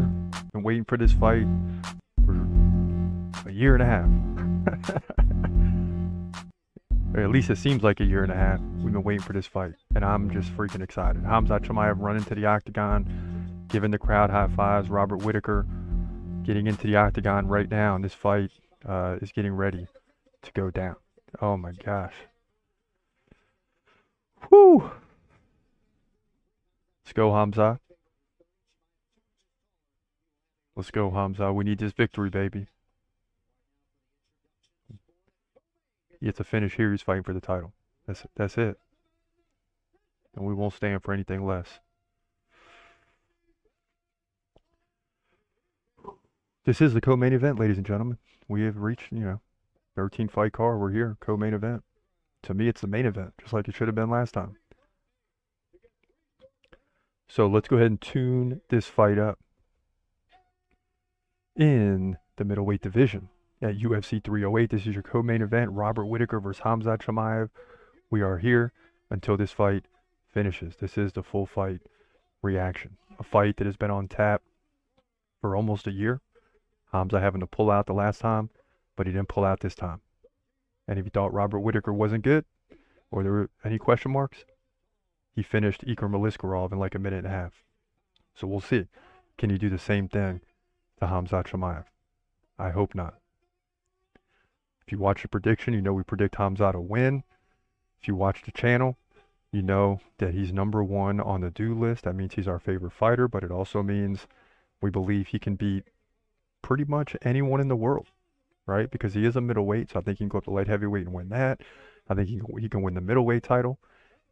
Been waiting for this fight for a year and a half. Or at least it seems like a year and a half. We've been waiting for this fight, and I'm just freaking excited. Hamza Chimaev running to the octagon, giving the crowd high fives. Robert Whittaker getting into the octagon right now, and this fight is getting ready to go down. Oh my gosh. Whew. Let's go, Hamza. Let's go, Hamza. We need this victory, baby. He gets a finish here. He's fighting for the title. That's it. And we won't stand for anything less. This is the co-main event, ladies and gentlemen. We have reached, 13 fight card. We're here, co-main event. To me, it's the main event, just like it should have been last time. So let's go ahead and tune this fight up. In the middleweight division at UFC 308, this is your co-main event, Robert Whittaker versus Hamza Chimaev. We are here until this fight finishes. This is the full fight reaction. A fight that has been on tap for almost a year. Hamza having to pull out the last time, but he didn't pull out this time. And if you thought Robert Whittaker wasn't good, or there were any question marks, he finished Ikram Aliskerov in like a minute and a half. So we'll see. Can he do the same thing to Hamza Chimaev? I hope not. If you watch the prediction, you know we predict Hamza to win. If you watch the channel, you know that he's number one on the do list. That means he's our favorite fighter, but it also means we believe he can beat pretty much anyone in the world, right? Because he is a middleweight, so I think he can go up to light heavyweight and win that. I think he can win the middleweight title.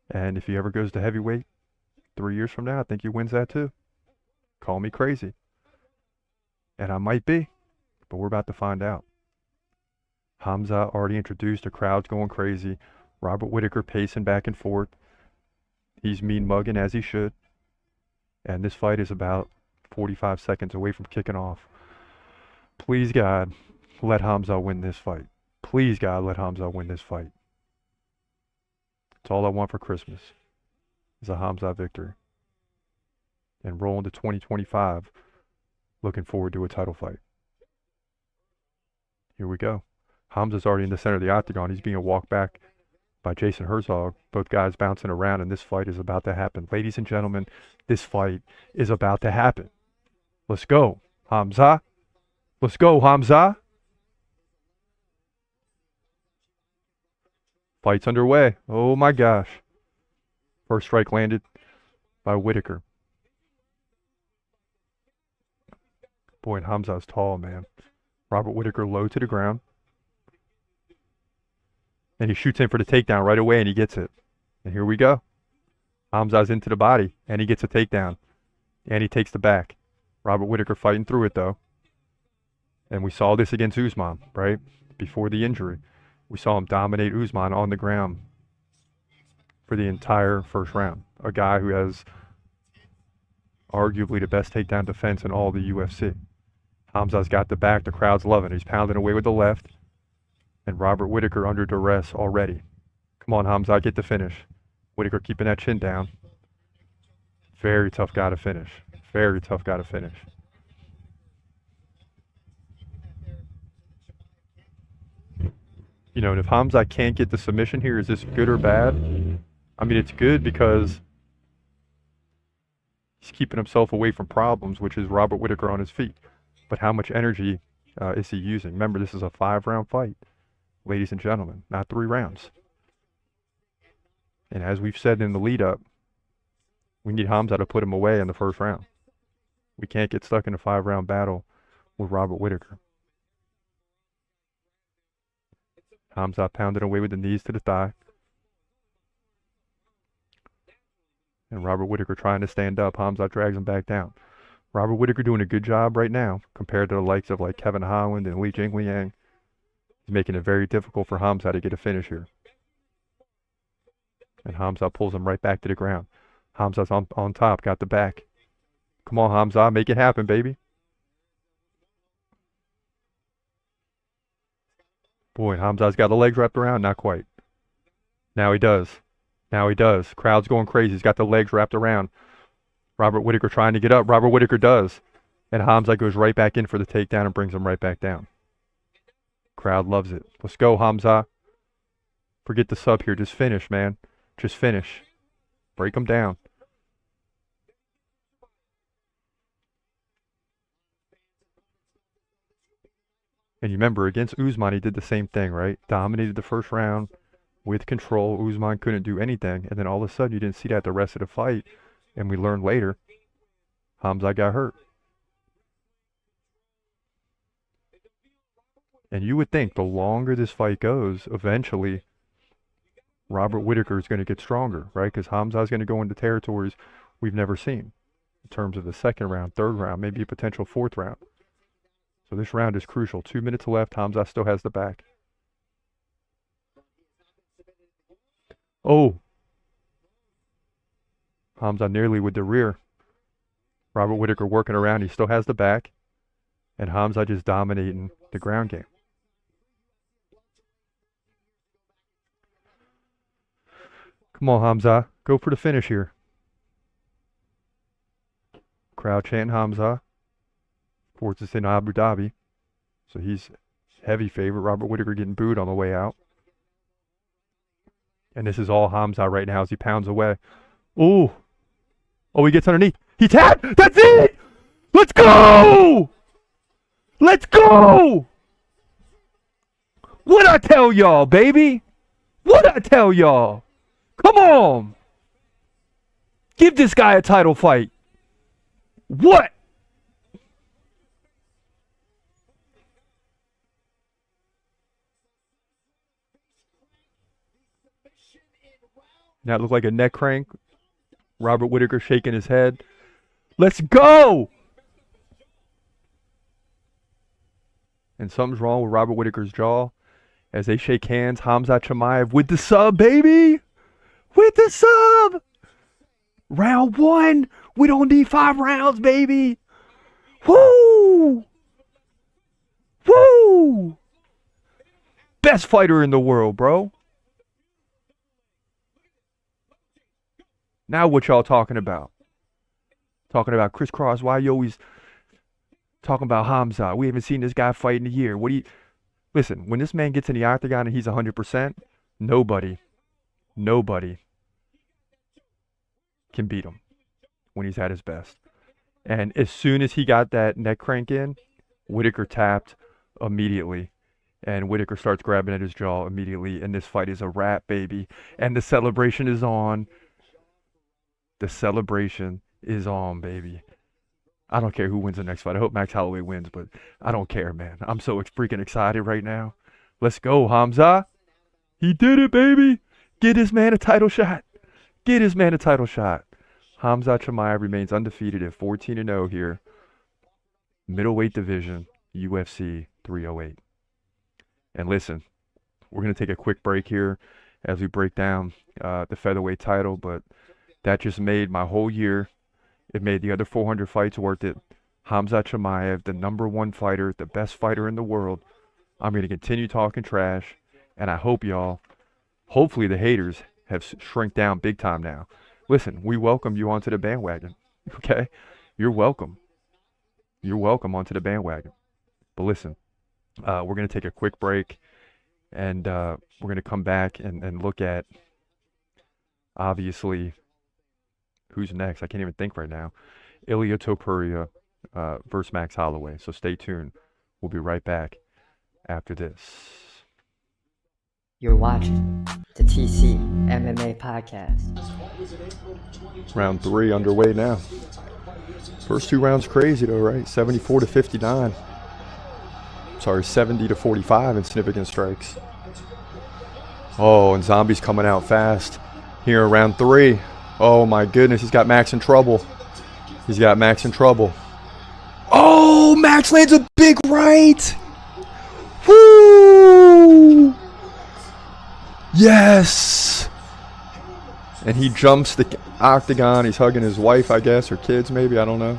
And if he ever goes to heavyweight 3 years from now, I think he wins that too. Call me crazy. And I might be, but we're about to find out. Hamza already introduced. The crowd's going crazy. Robert Whittaker pacing back and forth. He's mean mugging as he should. And this fight is about 45 seconds away from kicking off. Please, God, let Hamza win this fight. Please, God, let Hamza win this fight. It's all I want for Christmas is a Hamza victory. And roll into 2025, looking forward to a title fight. Here we go. Hamza's already in the center of the octagon. He's being walked back by Jason Herzog. Both guys bouncing around, and this fight is about to happen. Ladies and gentlemen, this fight is about to happen. Let's go, Hamza. Let's go, Hamza. Fight's underway. Oh my gosh. First strike landed by Whittaker. Boy, and Hamza's tall, man. Robert Whittaker low to the ground. And he shoots in for the takedown right away, and he gets it. And here we go. Hamza's into the body, and he gets a takedown. And he takes the back. Robert Whittaker fighting through it, though. And we saw this against Usman, right? Before the injury. We saw him dominate Usman on the ground for the entire first round. A guy who has arguably the best takedown defense in all the UFC. Hamza's got the back. The crowd's loving it. He's pounding away with the left. And Robert Whittaker under duress already. Come on, Hamza, get the finish. Whittaker keeping that chin down. Very tough guy to finish. Very tough guy to finish. You know, and if Hamza can't get the submission here, is this good or bad? I mean, it's good because he's keeping himself away from problems, which is Robert Whittaker on his feet. But how much energy is he using? Remember, this is a 5-round fight, ladies and gentlemen, not 3 rounds. And as we've said in the lead-up, we need Hamza to put him away in the first round. We can't get stuck in a 5-round battle with Robert Whittaker. Hamza pounded away with the knees to the thigh. And Robert Whittaker trying to stand up. Hamza drags him back down. Robert Whittaker doing a good job right now compared to the likes of like Kevin Holland and Li Jingliang. He's making it very difficult for Hamza to get a finish here. And Hamza pulls him right back to the ground. Hamza's on top, got the back. Come on, Hamza, make it happen, baby. Boy, Hamza's got the legs wrapped around. Not quite. Now he does. Now he does. Crowd's going crazy. He's got the legs wrapped around. Robert Whittaker trying to get up. Robert Whittaker does. And Hamza goes right back in for the takedown and brings him right back down. Crowd loves it. Let's go, Hamza. Forget the sub here. Just finish, man. Just finish. Break him down. And you remember, against Usman, he did the same thing, right? Dominated the first round with control. Usman couldn't do anything. And then all of a sudden, you didn't see that the rest of the fight. And we learned later, Hamza got hurt. And you would think the longer this fight goes, eventually, Robert Whittaker is going to get stronger, right? Because Hamza is going to go into territories we've never seen in terms of the second round, third round, maybe a potential 4th round. So this round is crucial. 2 minutes left. Hamza still has the back. Oh. Hamza nearly with the rear. Robert Whittaker working around. He still has the back. And Hamza just dominating the ground game. Come on, Hamza. Go for the finish here. Crowd chanting Hamza. Of course, it's in Abu Dhabi. So he's heavy favorite. Robert Whittaker getting booed on the way out. And this is all Hamza right now as he pounds away. Ooh. Oh, he gets underneath. He tapped. That's it. Let's go. Let's go. What'd I tell y'all, baby? What'd I tell y'all? Come on. Give this guy a title fight. What? That looked like a neck crank. Robert Whittaker shaking his head. Let's go! And something's wrong with Robert Whittaker's jaw. As they shake hands, Khamzat Chimaev with the sub, baby! With the sub! Round 1! We don't need 5 rounds, baby! Woo! Woo! Best fighter in the world, bro. Now what y'all talking about? Talking about crisscross. Why you always talking about Khamzat? We haven't seen this guy fight in a year. What do you... Listen, when this man gets in the octagon and he's 100%, nobody can beat him when he's at his best. And as soon as he got that neck crank in, Whittaker tapped immediately. And Whittaker starts grabbing at his jaw immediately. And this fight is a wrap, baby. And the celebration is on. The celebration is on, baby. I don't care who wins the next fight. I hope Max Holloway wins, but I don't care, man. I'm so freaking excited right now. Let's go, Khamzat. He did it, baby. Get this man a title shot. Get his man a title shot. Khamzat Chimaev remains undefeated at 14-0 here. Middleweight division, UFC 308. And listen, we're going to take a quick break here as we break down the featherweight title, but that just made my whole year. It made the other 400 fights worth it. Khamzat Chimaev, the #1 fighter, the best fighter in the world. I'm going to continue talking trash, and I hope y'all, hopefully the haters have shrunk down big time now. Listen, we welcome you onto the bandwagon, okay? You're welcome. You're welcome onto the bandwagon. But listen, we're going to take a quick break, and we're going to come back and look at, obviously, who's next? I can't even think right now. Ilia Topuria versus Max Holloway. So stay tuned. We'll be right back after this. You're watching the TCMMA podcast. Round 3 underway now. First 2 rounds crazy though, right? 74-59. Sorry, 70-45 in significant strikes. Oh, and Zombie's coming out fast here in round 3. Oh my goodness, he's got Max in trouble. He's got Max in trouble. Oh, Max lands a big right. Woo! Yes! And he jumps the octagon. He's hugging his wife, I guess, or kids maybe, I don't know.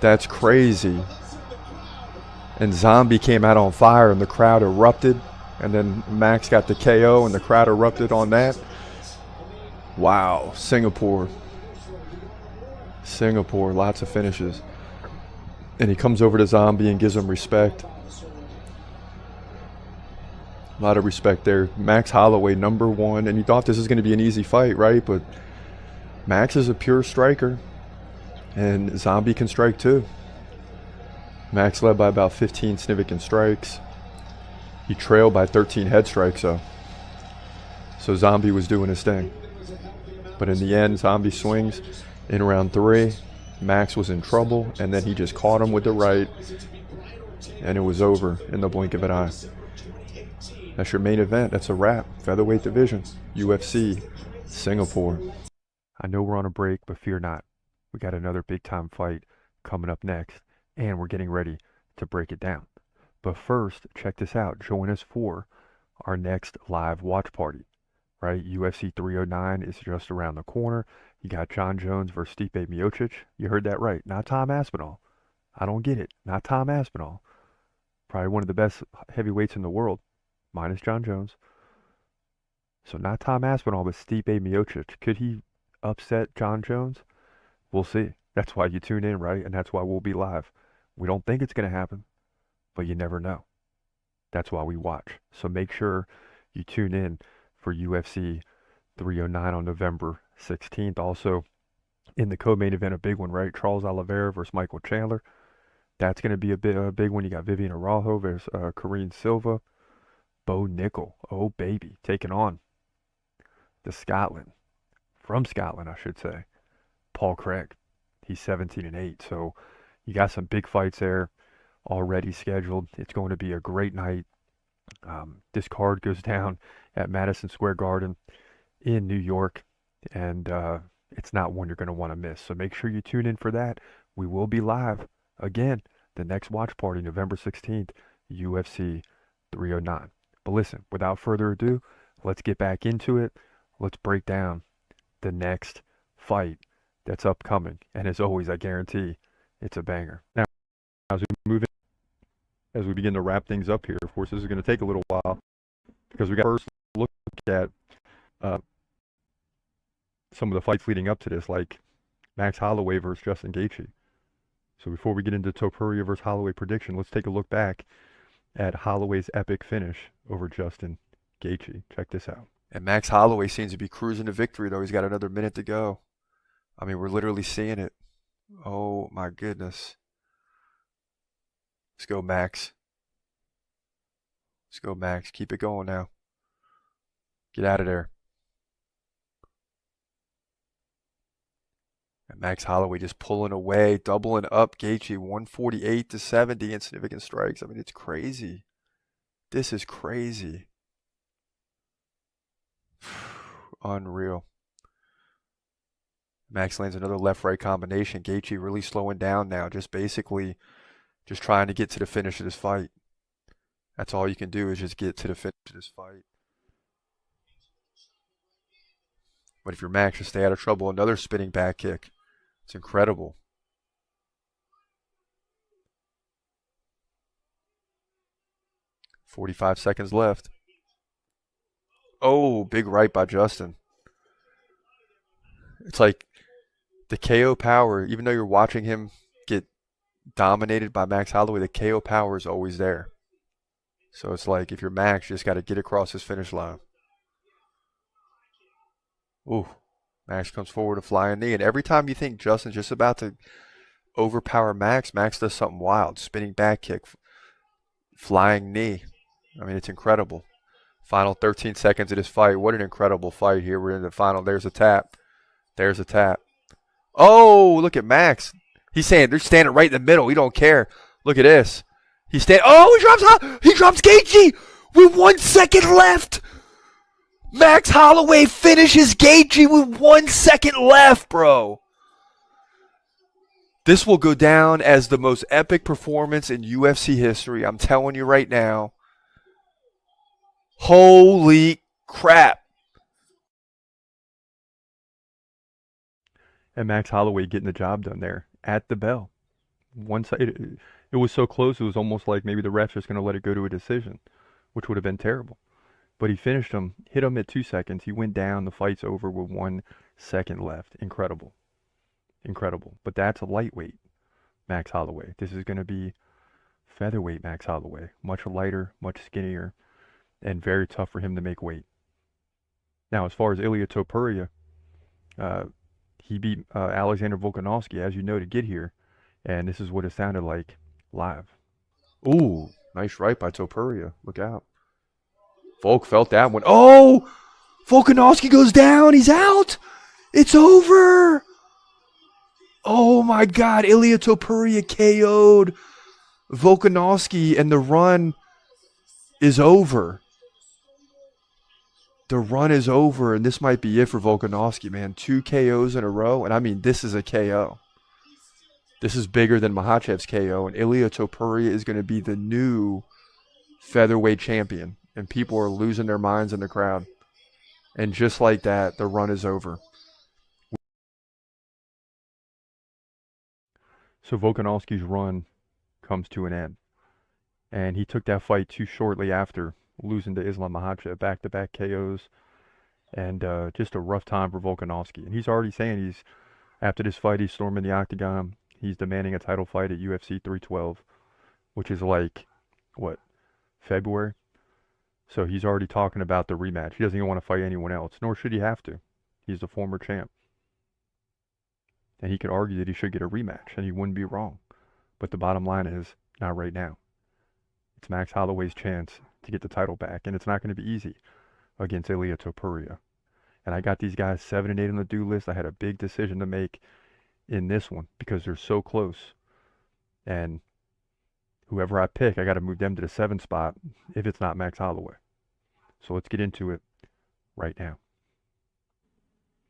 That's crazy. And Zombie came out on fire and the crowd erupted. And then Max got the KO and the crowd erupted on that. Wow, Singapore, lots of finishes. And he comes over to Zombie and gives him respect. A lot of respect there. Max Holloway, #1, and you thought this was going to be an easy fight, right? But Max is a pure striker, and Zombie can strike too. Max led by about 15 significant strikes. He trailed by 13 head strikes, though. So Zombie was doing his thing. But in the end, Zombie swings in round 3. Max was in trouble, and then he just caught him with the right, and it was over in the blink of an eye. That's your main event. That's a wrap. Featherweight division, UFC, Singapore. I know we're on a break, but fear not. We got another big-time fight coming up next, and we're getting ready to break it down. But first, check this out. Join us for our next live watch party. Right, UFC 309 is just around the corner. You got John Jones versus Stipe Miocic. You heard that right. Not Tom Aspinall. I don't get it. Not Tom Aspinall. Probably one of the best heavyweights in the world, minus John Jones. So not Tom Aspinall, but Stipe Miocic. Could he upset John Jones? We'll see. That's why you tune in, right? And that's why we'll be live. We don't think it's going to happen, but you never know. That's why we watch. So make sure you tune in for UFC 309 on November 16th. Also, in the co-main event, a big one, right? Charles Oliveira versus Michael Chandler. That's going to be a big one. You got Vivian Araujo versus Karine Silva. Bo Nickel, oh baby, taking on the from Scotland, I should say, Paul Craig. He's 17-8. So you got some big fights there already scheduled. It's going to be a great night. This card goes down at Madison Square Garden. in New York, and it's not one you're going to want to miss. So make sure you tune in for that. We will be live again the next watch party, November 16th, UFC 309. But listen, without further ado, let's get back into it. Let's break down the next fight that's upcoming. And as always, I guarantee it's a banger. Now, as we move in, as we begin to wrap things up here, of course, this is going to take a little while because we got to first look at uh, some of the fights leading up to this, like Max Holloway versus Justin Gaethje. So before we get into Topuria versus Holloway prediction, let's take a look back at Holloway's epic finish over Justin Gaethje. Check this out. And Max Holloway seems to be cruising to victory, though. He's got another minute to go. I mean, we're literally seeing it. Oh, my goodness. Let's go, Max. Let's go, Max. Keep it going now. Get out of there. And Max Holloway just pulling away, doubling up Gaethje, 148 to 70 in significant strikes. I mean, it's crazy. This is crazy. Unreal. Max lands another left-right combination. Gaethje really slowing down now, just basically just trying to get to the finish of this fight. That's all you can do is just get to the finish of this fight. But if you're Max, just stay out of trouble. Another spinning back kick. It's incredible. .45 seconds left. Oh, big right by Justin. It's like the KO power, even though you're watching him get dominated by Max Holloway, the KO power is always there. So it's like if you're Max, you just got to get across his finish line. Ooh, Max comes forward to flying knee. And every time you think Justin's just about to overpower Max, Max does something wild. Spinning back kick, flying knee. I mean, it's incredible. Final 13 seconds of this fight. What an incredible fight here. We're in the final. There's a tap. There's a tap. Oh, look at Max. He's saying they're standing right in the middle. He don't care. Look at this. He's standing. Oh, he drops Gaethje with 1 second left. Max Holloway finishes Gaethje with 1 second left, bro. This will go down as the most epic performance in UFC history. I'm telling you right now. Holy crap. And Max Holloway getting the job done there at the bell. It was so close, it was almost like maybe the ref's just going to let it go to a decision, which would have been terrible. But he finished him, hit him at 2 seconds. He went down. The fight's over with 1 second left. Incredible. Incredible. But that's a lightweight Max Holloway. This is going to be featherweight Max Holloway. Much lighter, much skinnier, and very tough for him to make weight. Now, as far as Ilia Topuria, he beat Alexander Volkanovski, as you know, to get here. And this is what it sounded like live. Ooh, nice right by Topuria. Look out. Volk felt that one. Oh! Volkanovski goes down. He's out. It's over. Oh, my God. Ilia Topuria KO'd Volkanovski, and the run is over. The run is over, and this might be it for Volkanovski, man. 2 KOs in a row, and I mean, this is a KO. This is bigger than Makhachev's KO, and Ilia Topuria is going to be the new featherweight champion, and people are losing their minds in the crowd. And just like that, the run is over. So Volkanovski's run comes to an end, and he took that fight too shortly after losing to Islam Makhachev, back-to-back KOs, and just a rough time for Volkanovski. And he's already saying after this fight, he's storming the octagon. He's demanding a title fight at UFC 312, which is like, what, February? So he's already talking about the rematch. He doesn't even want to fight anyone else, nor should he have to. He's the former champ. And he could argue that he should get a rematch, and he wouldn't be wrong. But the bottom line is, not right now. It's Max Holloway's chance to get the title back, and it's not going to be easy against Ilia Topuria. And I got these guys 7 and 8 on the due list. I had a big decision to make in this one because they're so close. And whoever I pick, I got to move them to the 7th spot if it's not Max Holloway. So let's get into it right now.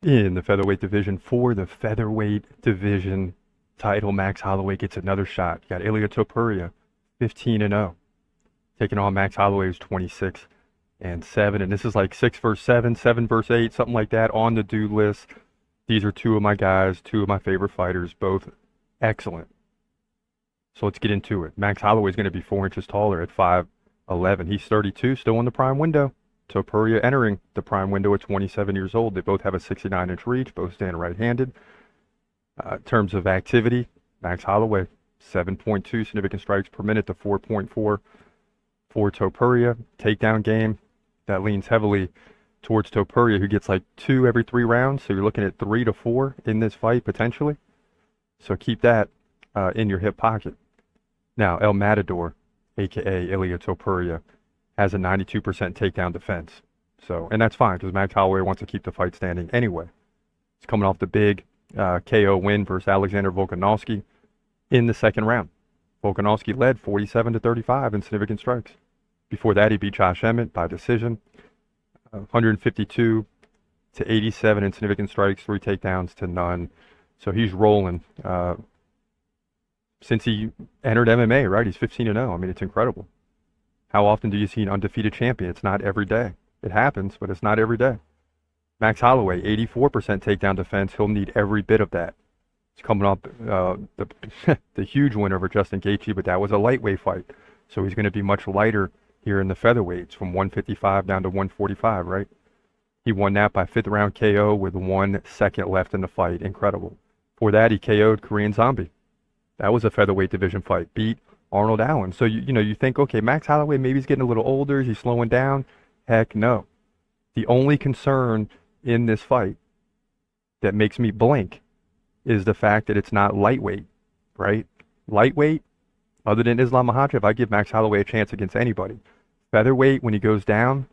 In the featherweight division, for the featherweight division title, Max Holloway gets another shot. You got Ilia Topuria, 15-0, taking on Max Holloway, who's 26-7. And this is like 6 versus 7, 7 versus 8, something like that on the dude list. These are two of my guys, two of my favorite fighters, both excellent. So let's get into it. Max Holloway is going to be 4 inches taller at 5'11". He's 32, still in the prime window. Topuria entering the prime window at 27 years old. They both have a 69-inch reach, both stand right-handed. In terms of activity, Max Holloway, 7.2 significant strikes per minute to 4.4 for Topuria. Takedown game, that leans heavily towards Topuria, who gets like 2 every 3 rounds. So you're looking at 3 to 4 in this fight, potentially. So keep that in your hip pocket. Now, El Matador, a.k.a. Ilia Topuria, has a 92% takedown defense. So, and that's fine because Max Holloway wants to keep the fight standing anyway. He's coming off the big KO win versus Alexander Volkanovski in the second round. Volkanovski led 47-35 in significant strikes. Before that, he beat Josh Emmett by decision, 152-87 in significant strikes, 3 takedowns to none. So he's rolling. Since he entered MMA, right? He's 15-0. I mean, it's incredible. How often do you see an undefeated champion? It's not every day. It happens, but it's not every day. Max Holloway, 84% takedown defense. He'll need every bit of that. He's coming off the huge win over Justin Gaethje, but that was a lightweight fight. So he's going to be much lighter here in the featherweights, from 155 down to 145, right? He won that by 5th round KO with 1 second left in the fight. Incredible. For that, he KO'd Korean Zombie. That was a featherweight division fight. Beat Arnold Allen. So you think, okay, Max Holloway, maybe he's getting a little older, he's slowing down. Heck no. The only concern in this fight that makes me blink is the fact that it's not lightweight, right? Lightweight, other than Islam Makhachev, I give Max Holloway a chance against anybody. Featherweight, when he goes down,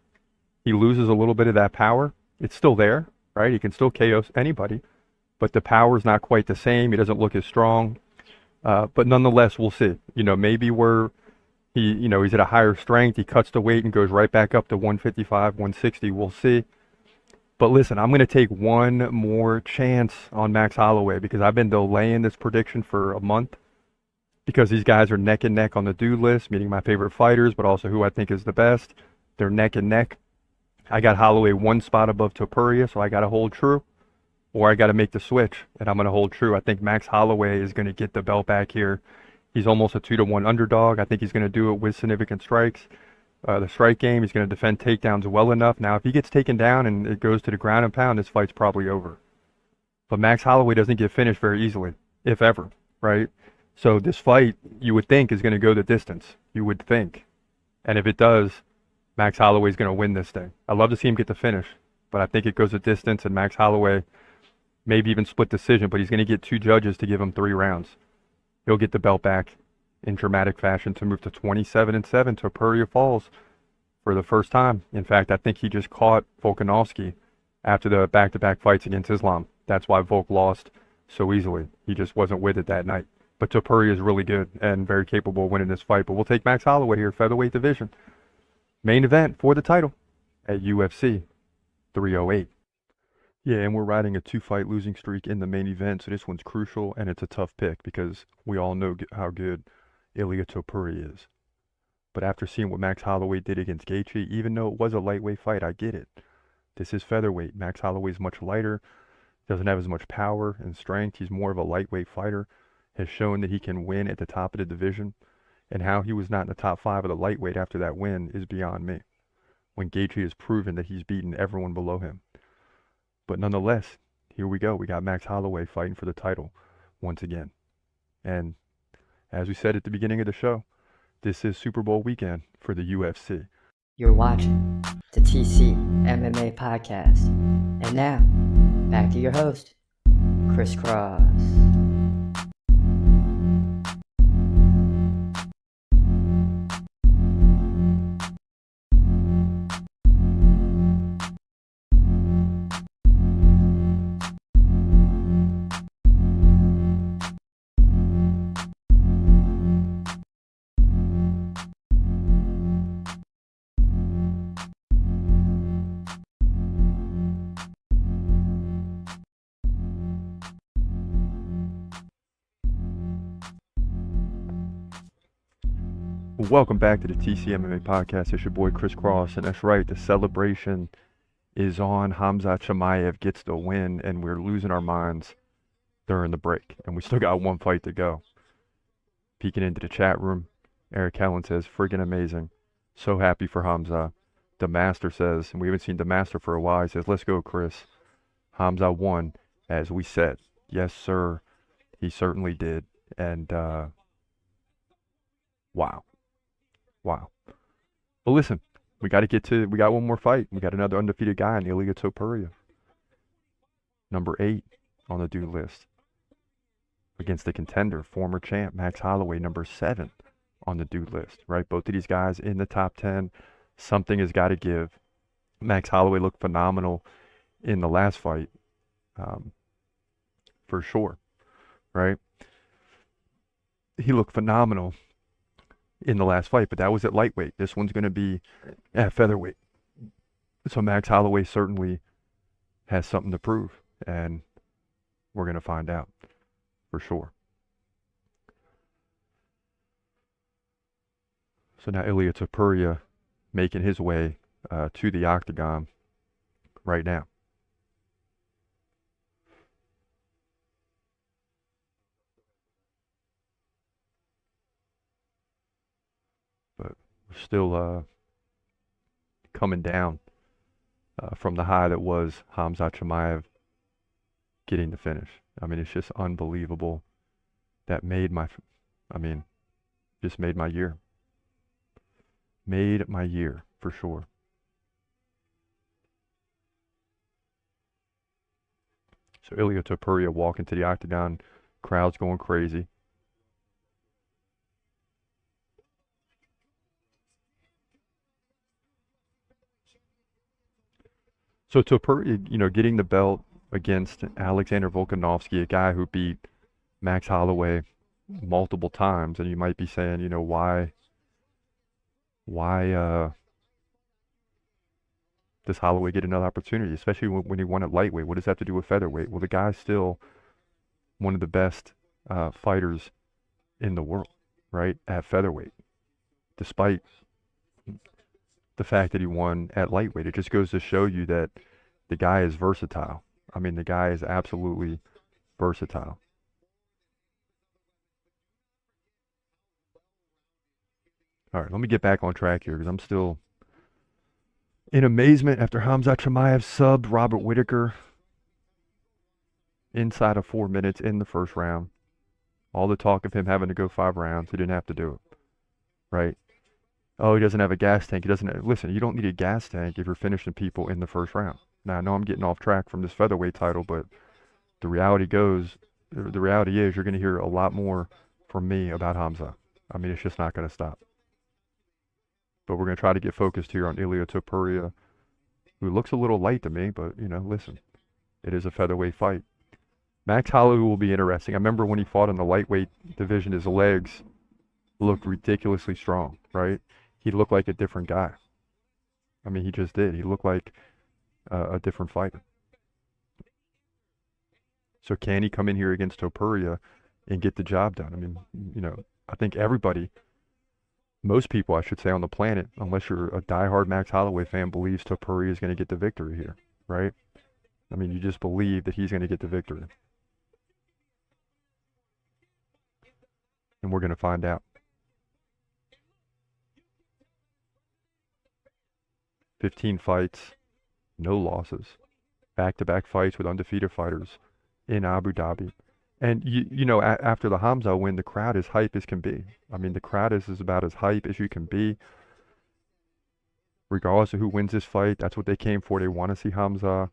he loses a little bit of that power. It's still there, right? He can still KO anybody, but the power is not quite the same. He doesn't look as strong. But nonetheless, we'll see. Maybe where he's at a higher strength, he cuts the weight and goes right back up to 155, 160. We'll see. But listen, I'm going to take one more chance on Max Holloway because I've been delaying this prediction for a month because these guys are neck and neck on the dude list, meaning my favorite fighters, but also who I think is the best. They're neck and neck. I got Holloway 1 spot above Topuria, so I got to hold true. Or I got to make the switch, and I'm going to hold true. I think Max Holloway is going to get the belt back here. He's almost a 2-1 underdog. I think he's going to do it with significant strikes. The strike game, he's going to defend takedowns well enough. Now, if he gets taken down and it goes to the ground and pound, this fight's probably over. But Max Holloway doesn't get finished very easily, if ever, right? So this fight, you would think, is going to go the distance. You would think. And if it does, Max Holloway is going to win this thing. I'd love to see him get the finish, but I think it goes the distance, and Max Holloway maybe even split decision, but he's going to get 2 judges to give him 3 rounds. He'll get the belt back in dramatic fashion to move to 27-7. Topuria falls for the first time. In fact, I think he just caught Volkanovski after the back-to-back fights against Islam. That's why Volk lost so easily. He just wasn't with it that night. But Topuria is really good and very capable of winning this fight. But we'll take Max Holloway here, featherweight division. Main event for the title at UFC 308. Yeah, and we're riding a 2-fight losing streak in the main event, so this one's crucial, and it's a tough pick because we all know how good Ilia Topuria is. But after seeing what Max Holloway did against Gaethje, even though it was a lightweight fight, I get it. This is featherweight. Max Holloway is much lighter, doesn't have as much power and strength. He's more of a lightweight fighter, has shown that he can win at the top of the division, and how he was not in the top 5 of the lightweight after that win is beyond me, when Gaethje has proven that he's beaten everyone below him. But nonetheless, here we go. We got Max Holloway fighting for the title once again. And as we said at the beginning of the show, this is Super Bowl weekend for the UFC. You're watching the TCMMA podcast. And now, back to your host, Chris Cross. Welcome back to the TCMMA podcast. It's your boy Chris Cross, and that's right, the celebration is on. Khamzat Chimaev gets the win, and we're losing our minds during the break, and we still got one fight to go. Peeking into the chat room, Eric Helen says, friggin' amazing. So happy for Khamzat. The Master says, and we haven't seen the Master for a while, he says, let's go, Chris. Khamzat won, as we said. Yes, sir, he certainly did. And, wow. Wow. But listen, we got one more fight. We got another undefeated guy in Ilia Topuria. Number 8 on the due list. Against the contender, former champ, Max Holloway, number 7 on the due list, right? Both of these guys in the top 10. Something has got to give. Max Holloway looked phenomenal in the last fight, for sure, right? He looked phenomenal in the last fight, but that was at lightweight. This one's going to be at featherweight. So Max Holloway certainly has something to prove, and we're going to find out for sure. So now Ilia Topuria making his way to the octagon right now. But we're still coming down from the high that was Khamzat Chimaev getting the finish. I mean, it's just unbelievable. That just made my year. Made my year, for sure. So Ilia Topuria walking to the octagon, crowd's going crazy. So Topuria, getting the belt against Alexander Volkanovski, a guy who beat Max Holloway multiple times, and you might be saying, why does Holloway get another opportunity, especially when he won at lightweight? What does that have to do with featherweight? Well, the guy's still one of the best fighters in the world, right, at featherweight, despite the fact that he won at lightweight. It just goes to show you that the guy is versatile. I mean, the guy is absolutely versatile. All right, let me get back on track here because I'm still in amazement after Khamzat Chimaev subbed Robert Whittaker inside of 4 minutes in the first round. All the talk of him having to go 5 rounds, he didn't have to do it, right? Oh, he doesn't have a gas tank. Listen, you don't need a gas tank if you're finishing people in the first round. Now, I know I'm getting off track from this featherweight title, but the reality is you're going to hear a lot more from me about Khamzat. I mean, it's just not going to stop. But we're going to try to get focused here on Ilia Topuria, who looks a little light to me, but, listen, it is a featherweight fight. Max Holloway will be interesting. I remember when he fought in the lightweight division, his legs looked ridiculously strong, right? He looked like a different guy. I mean, he just did. He looked like a different fighter. So can he come in here against Topuria and get the job done? I mean, I think most people, I should say, on the planet, unless you're a diehard Max Holloway fan, believes Topuria is going to get the victory here, right? I mean, you just believe that he's going to get the victory. And we're going to find out. 15 fights, no losses. Back-to-back fights with undefeated fighters in Abu Dhabi. And, after the Khamzat win, the crowd is hype as can be. I mean, the crowd is about as hype as you can be. Regardless of who wins this fight, that's what they came for. They want to see Khamzat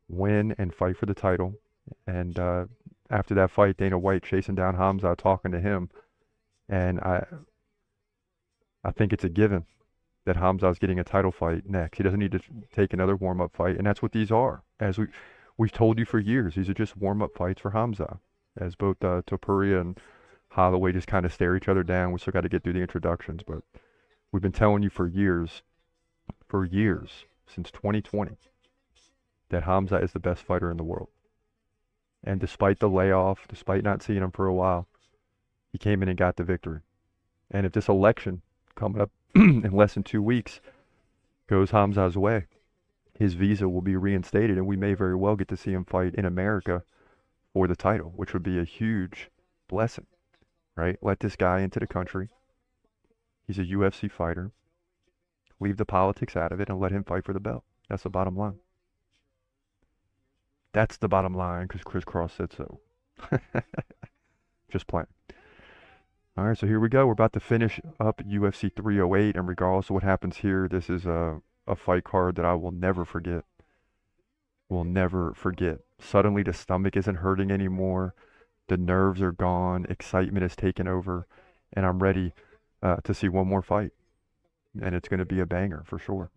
win and fight for the title. And after that fight, Dana White chasing down Khamzat, talking to him. And I think it's a given that Khamzat's getting a title fight next. He doesn't need to take another warm-up fight, and that's what these are. As we've told you for years, these are just warm-up fights for Khamzat. As both Topuria and Holloway just kind of stare each other down. We still got to get through the introductions, but we've been telling you for years, since 2020, that Khamzat is the best fighter in the world. And despite the layoff, despite not seeing him for a while, he came in and got the victory. And if this election coming up in less than 2 weeks, goes Hamza's way, his visa will be reinstated, and we may very well get to see him fight in America for the title, which would be a huge blessing, right? Let this guy into the country. He's a UFC fighter. Leave the politics out of it and let him fight for the belt. That's the bottom line. That's the bottom line because Chris Cross said so. Just playing. All right, so here we go. We're about to finish up UFC 308, and regardless of what happens here, this is a fight card that I will never forget. Will never forget. Suddenly the stomach isn't hurting anymore. The nerves are gone. Excitement has taken over, and I'm ready to see one more fight. And it's going to be a banger for sure.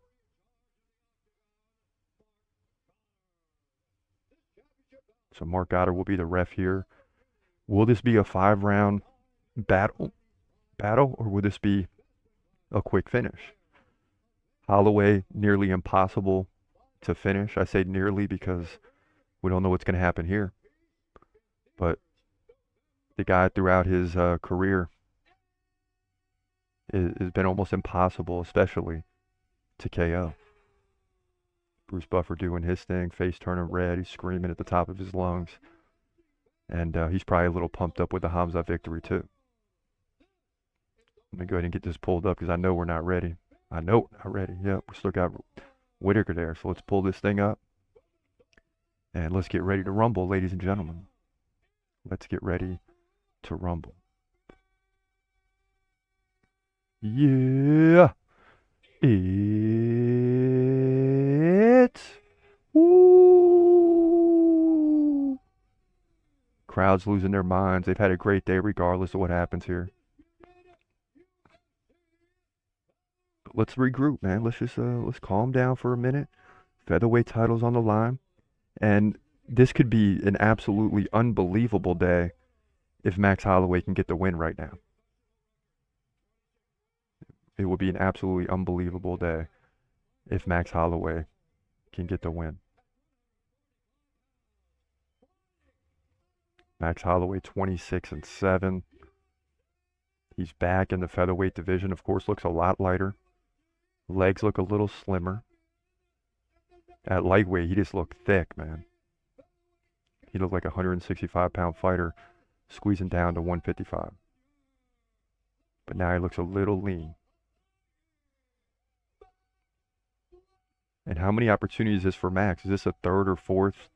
So Mark Goddard will be the ref here. Will this be a 5-round battle, or will this be a quick finish? Holloway, nearly impossible to finish. I say nearly because we don't know what's going to happen here. But the guy throughout his career has been almost impossible, especially to KO. Bruce Buffer doing his thing, face turning red. He's screaming at the top of his lungs. And he's probably a little pumped up with the Hamza victory, too. Let me go ahead and get this pulled up because I know we're not ready. I know we're not ready. Yep, we still got Whitaker there. So let's pull this thing up. And let's get ready to rumble, ladies and gentlemen. Let's get ready to rumble. Yeah. It's... Woo! Crowd's losing their minds. They've had a great day regardless of what happens here. But let's regroup, man. Let's just let's calm down for a minute. Featherweight title's on the line. And this could be an absolutely unbelievable day if Max Holloway can get the win right now. It would be an absolutely unbelievable day if Max Holloway can get the win. Max Holloway 26-7. He's back in the featherweight division. Of course, looks a lot lighter. Legs look a little slimmer. At lightweight, he just looked thick, man. He looked like a 165-pound fighter squeezing down to 155. But now he looks a little lean. And how many opportunities is this for Max? Is this a third or fourth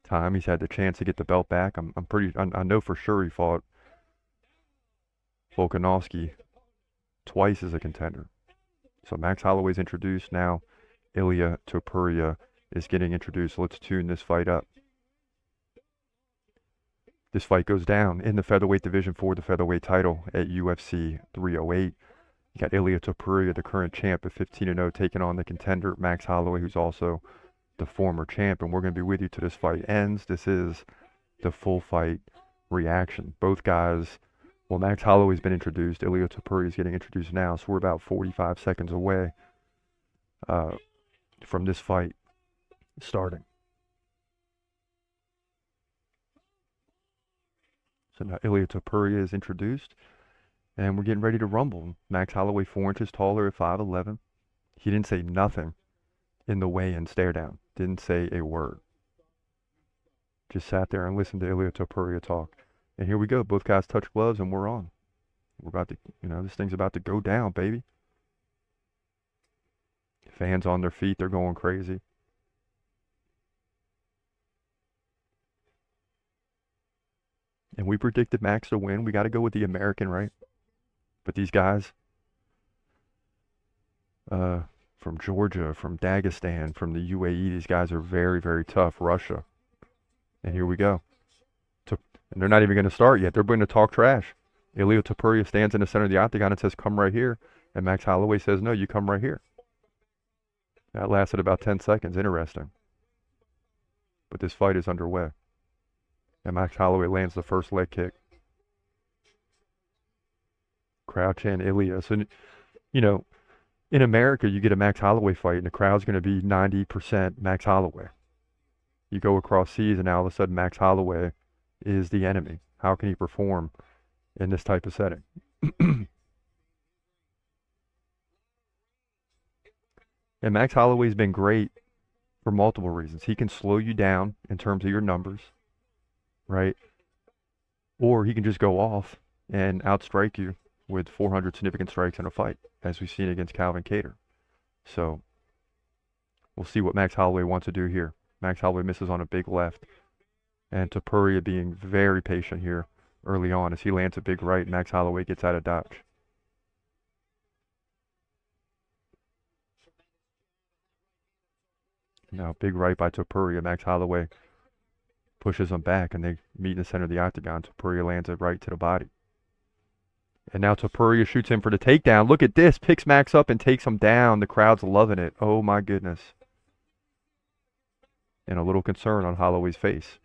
time he's had the chance to get the belt back? I know for sure he fought Volkanovski twice as a contender. So Max Holloway's introduced. Now Ilia Topuria is getting introduced. So let's tune this fight up. This fight goes down in the featherweight division for the featherweight title at UFC 308. You got Ilia Topuria, the current champ at 15-0, taking on the contender Max Holloway, who's also the former champ. And we're going to be with you till this fight ends. This is the full fight reaction. Both guys, well, Max Holloway's been introduced. Ilia Topuria is getting introduced now. So we're about 45 seconds away from this fight starting. So now Ilia Topuria is introduced. And we're getting ready to rumble. Max Holloway 4 inches taller at 5'11". He didn't say nothing in the weigh-in stare down. Didn't say a word. Just sat there and listened to Ilia Topuria talk. And here we go. Both guys touch gloves and we're on. We're about to, this thing's about to go down, baby. Fans on their feet. They're going crazy. And we predicted Max to win. We got to go with the American, right? But these guys from Georgia, from Dagestan, from the UAE, these guys are very, very tough. Russia. And here we go. And they're not even going to start yet. They're going to talk trash. Ilia Topuria stands in the center of the octagon and says, come right here. And Max Holloway says, no, you come right here. That lasted about 10 seconds. Interesting. But this fight is underway. And Max Holloway lands the first leg kick. Crowd chant Ilia. So, in America, you get a Max Holloway fight, and the crowd's going to be 90% Max Holloway. You go across seas, and now all of a sudden, Max Holloway is the enemy. How can he perform in this type of setting? And Max Holloway's been great for multiple reasons. He can slow you down in terms of your numbers, right? Or he can just go off and outstrike you with 400 significant strikes in a fight, as we've seen against Calvin Kattar. So we'll see what Max Holloway wants to do here. Max Holloway misses on a big left. And Topuria being very patient here early on as he lands a big right. Max Holloway gets out of dodge. Now big right by Topuria. Max Holloway pushes him back and they meet in the center of the octagon. Topuria lands a right to the body. And now Topuria shoots him for the takedown. Look at this. Picks Max up and takes him down. The crowd's loving it. Oh my goodness. And a little concern on Holloway's face.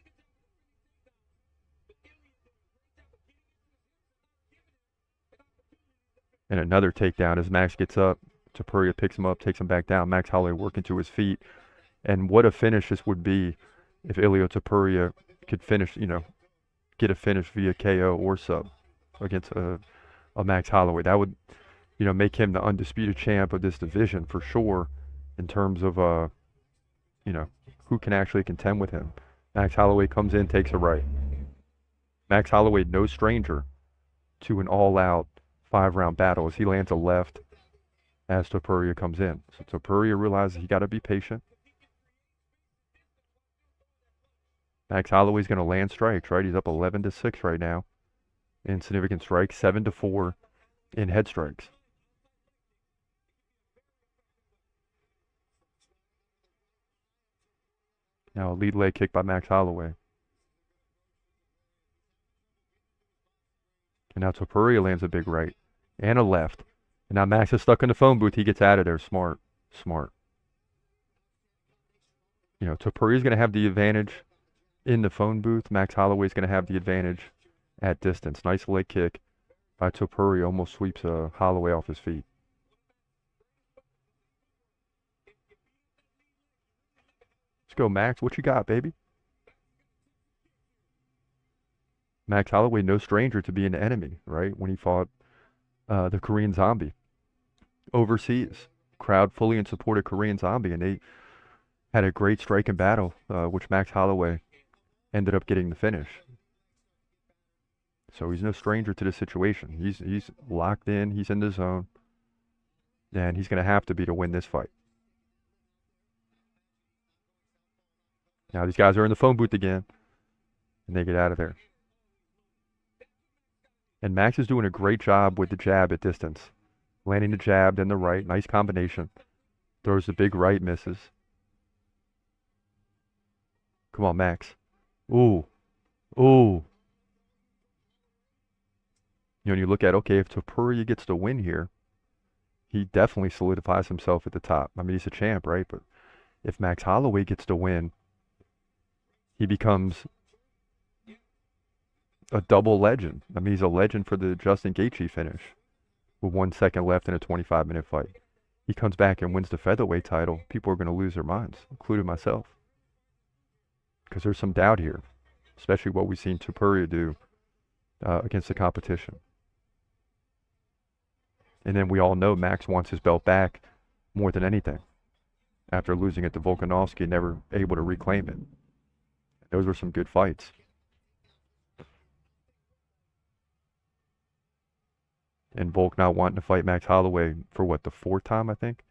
And another takedown as Max gets up. Topuria picks him up, takes him back down. Max Holloway working to his feet. And what a finish this would be if Ilia Topuria could finish, get a finish via KO or sub against a Max Holloway. That would, make him the undisputed champ of this division for sure in terms of, who can actually contend with him. Max Holloway comes in, takes a right. Max Holloway, no stranger to an all-out 5-round battle as he lands a left as Topuria comes in. So Topuria realizes he got to be patient. Max Holloway's going to land strikes, right? He's up 11-6 right now in significant strikes, 7-4 in head strikes. Now a lead leg kick by Max Holloway. And now Topuria lands a big right and a left. And now Max is stuck in the phone booth. He gets out of there. Smart. Topuria's going to have the advantage in the phone booth. Max Holloway's going to have the advantage at distance. Nice leg kick by Topuria. Almost sweeps Holloway off his feet. Let's go, Max. What you got, baby? Max Holloway, no stranger to being an enemy, right? When he fought the Korean Zombie overseas. Crowd fully in support of Korean Zombie, and they had a great striking battle, which Max Holloway ended up getting the finish. So he's no stranger to the situation. He's locked in. He's in the zone. And he's going to have to be to win this fight. Now these guys are in the phone booth again. And they get out of there. And Max is doing a great job with the jab at distance. Landing the jab, then the right. Nice combination. Throws the big right, misses. Come on, Max. Ooh. You look at, okay, if Topuria gets the win here, he definitely solidifies himself at the top. I mean, he's a champ, right? But if Max Holloway gets the win, he becomes a double legend. I mean, he's a legend for the Justin Gaethje finish with 1 second left in a 25-minute fight. He comes back and wins the featherweight title. People are going to lose their minds, including myself. Because there's some doubt here, especially what we've seen Topuria do against the competition. And then we all know Max wants his belt back more than anything. After losing it to Volkanovski, never able to reclaim it. Those were some good fights. And Volk not wanting to fight Max Holloway for what, the 4th time, I think?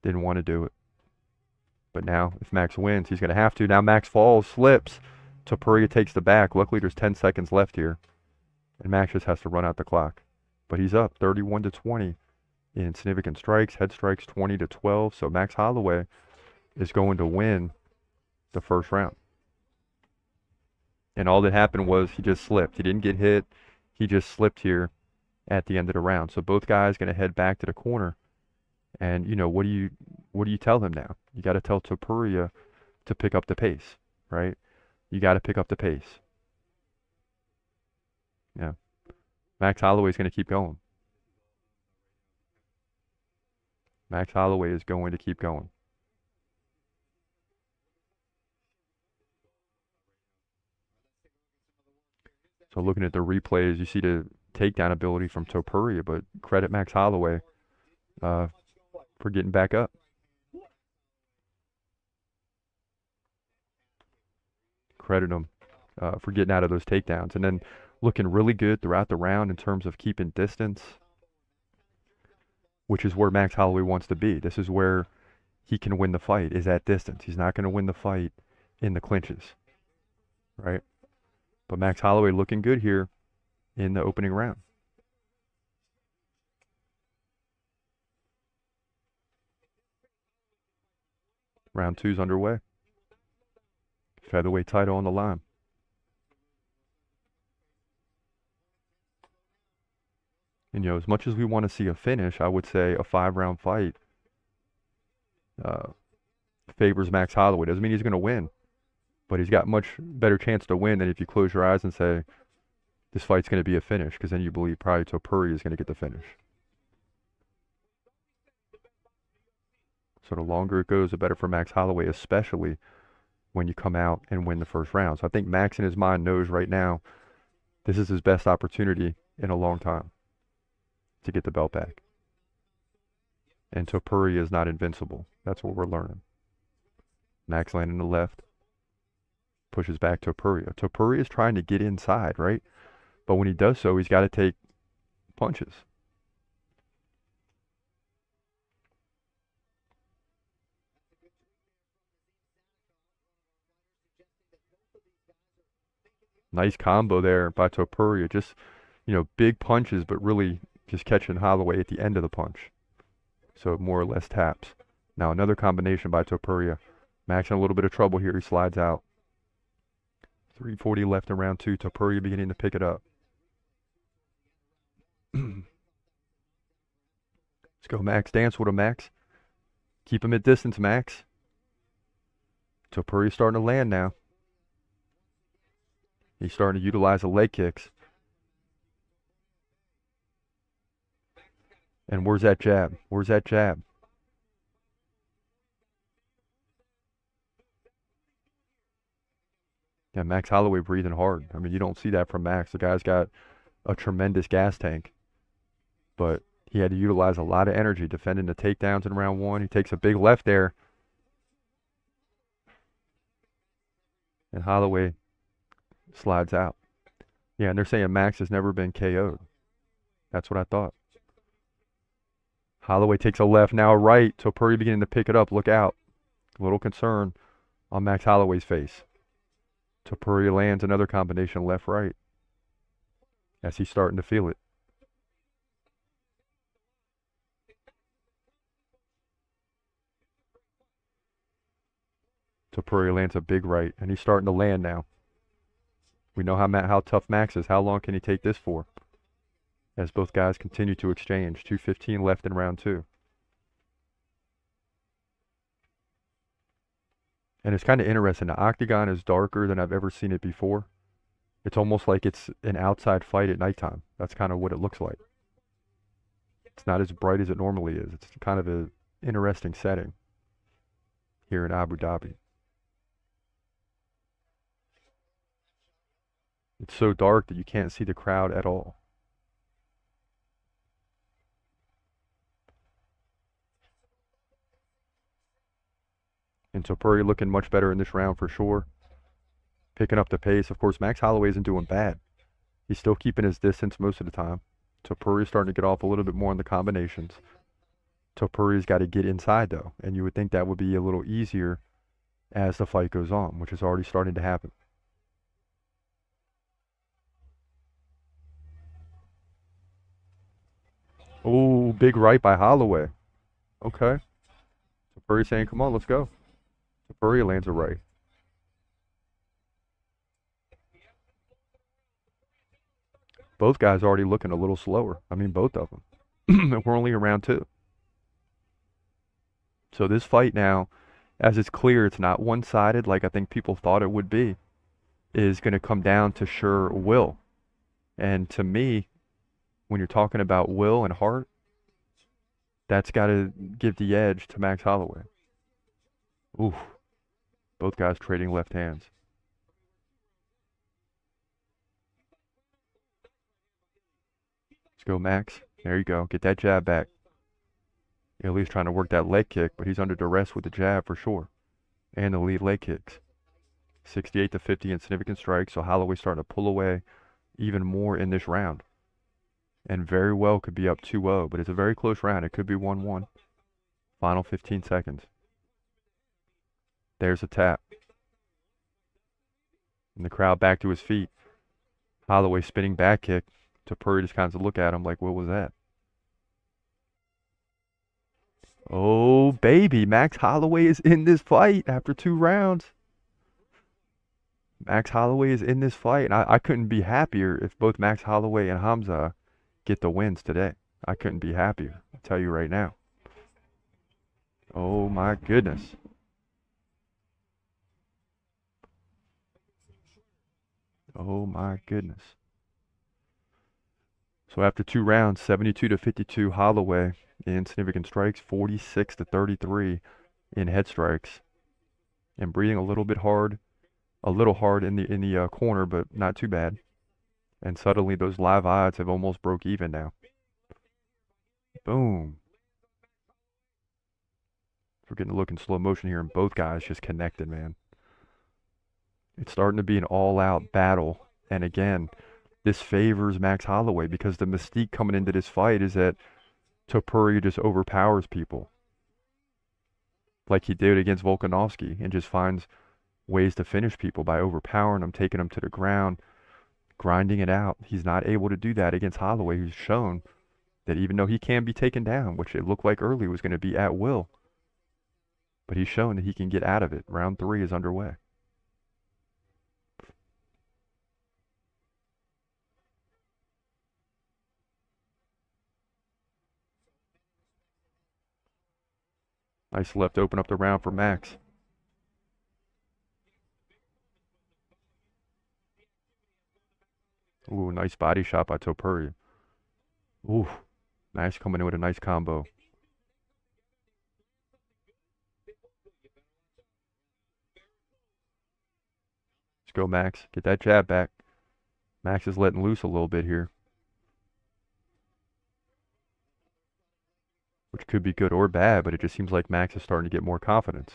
Didn't want to do it. But now, if Max wins, he's going to have to. Now Max falls, slips. Topuria takes the back. Luckily, there's 10 seconds left here. And Max just has to run out the clock. But he's up 31-20 in significant strikes. Head strikes 20-12. So Max Holloway is going to win the first round. And all that happened was he just slipped. He didn't get hit. He just slipped here at the end of the round. So both guys going to head back to the corner. And, what do you tell him now? You got to tell Topuria to pick up the pace, right? You got to pick up the pace. Yeah. Max Holloway is going to keep going. Max Holloway is going to keep going. So looking at the replays, you see the takedown ability from Topuria, but credit Max Holloway for getting back up. credit him for getting out of those takedowns. And then looking really good throughout the round in terms of keeping distance, which is where Max Holloway wants to be. This is where he can win the fight, is at distance. He's not going to win the fight in the clinches, right? But Max Holloway looking good here in the opening round. Round 2's underway. Featherweight title on the line. And, you know, as much as we want to see a finish, I would say a 5-round fight favors Max Holloway. Doesn't mean he's going to win, but he's got much better chance to win than if you close your eyes and say this fight's going to be a finish, because then you believe probably Topuria is going to get the finish. So the longer it goes, the better for Max Holloway, especially when you come out and win the first round. So I think Max in his mind knows right now this is his best opportunity in a long time to get the belt back. And Topuria is not invincible. That's what we're learning. Max landing the left. Pushes back Topuria. Topuria is trying to get inside, right? But when he does so, he's got to take punches. Nice combo there by Topuria. Just, you know, big punches, but really just catching Holloway at the end of the punch. So more or less taps. Now another combination by Topuria. Max in a little bit of trouble here. He slides out. 3:40 left in round 2. Topuria beginning to pick it up. Let's go, Max. Dance with him, Max. Keep him at distance, Max. Topuria's starting to land now. He's starting to utilize the leg kicks. And where's that jab? Where's that jab? Yeah, Max Holloway breathing hard. I mean, you don't see that from Max. The guy's got a tremendous gas tank. But he had to utilize a lot of energy defending the takedowns in round 1. He takes a big left there. And Holloway slides out. Yeah, and they're saying Max has never been KO'd. That's what I thought. Holloway takes a left, now a right. Topuria beginning to pick it up. Look out. A little concern on Max Holloway's face. Topuria lands another combination left-right as he's starting to feel it. Topuria lands a big right, and he's starting to land now. We know how tough Max is. How long can he take this for? As both guys continue to exchange. 2:15 left in round 2. And it's kind of interesting. The octagon is darker than I've ever seen it before. It's almost like it's an outside fight at nighttime. That's kind of what it looks like. It's not as bright as it normally is. It's kind of an interesting setting here in Abu Dhabi. It's so dark that you can't see the crowd at all. And Topuria looking much better in this round for sure. Picking up the pace. Of course, Max Holloway isn't doing bad. He's still keeping his distance most of the time. Topuria's starting to get off a little bit more on the combinations. Topuria's got to get inside though. And you would think that would be a little easier as the fight goes on, which is already starting to happen. Oh, big right by Holloway. Okay. Topuria saying, come on, let's go. Topuria lands a right. Both guys already looking a little slower. I mean, both of them. We're only in round 2. So this fight now, as it's clear, it's not one-sided like I think people thought it would be, is going to come down to sure will. And to me, when you're talking about will and heart, that's got to give the edge to Max Holloway. Oof. Both guys trading left hands. Let's go, Max. There you go. Get that jab back. Ilia's trying to work that leg kick, but he's under duress with the jab for sure. And the lead leg kicks. 68-50 in significant strikes. So Holloway starting to pull away even more in this round. And very well could be up 2-0, but it's a very close round. It could be 1-1. Final 15 seconds. There's a tap. And the crowd back to his feet. Holloway spinning back kick. Topuria just kind of look at him like, what was that? Oh, baby. Max Holloway is in this fight after 2 rounds. Max Holloway is in this fight. And I couldn't be happier if both Max Holloway and Hamza get the wins today. I couldn't be happier. I'll tell you right now. Oh, my goodness. Oh, my goodness. So after 2 rounds, 72-52 Holloway in significant strikes, 46-33 in head strikes, and breathing a little hard in the corner, but not too bad. And suddenly those live odds have almost broke even now. Boom. We're getting a look in slow motion here, and both guys just connected, man. It's starting to be an all-out battle, and again, this favors Max Holloway because the mystique coming into this fight is that Topuria just overpowers people like he did against Volkanovski and just finds ways to finish people by overpowering them, taking them to the ground, grinding it out. He's not able to do that against Holloway, who's shown that even though he can be taken down, which it looked like early was going to be at will, but he's shown that he can get out of it. Round 3 is underway. Nice left open up the round for Max. Ooh, nice body shot by Topuria. Ooh, nice coming in with a nice combo. Let's go, Max. Get that jab back. Max is letting loose a little bit here, which could be good or bad, but it just seems like Max is starting to get more confidence.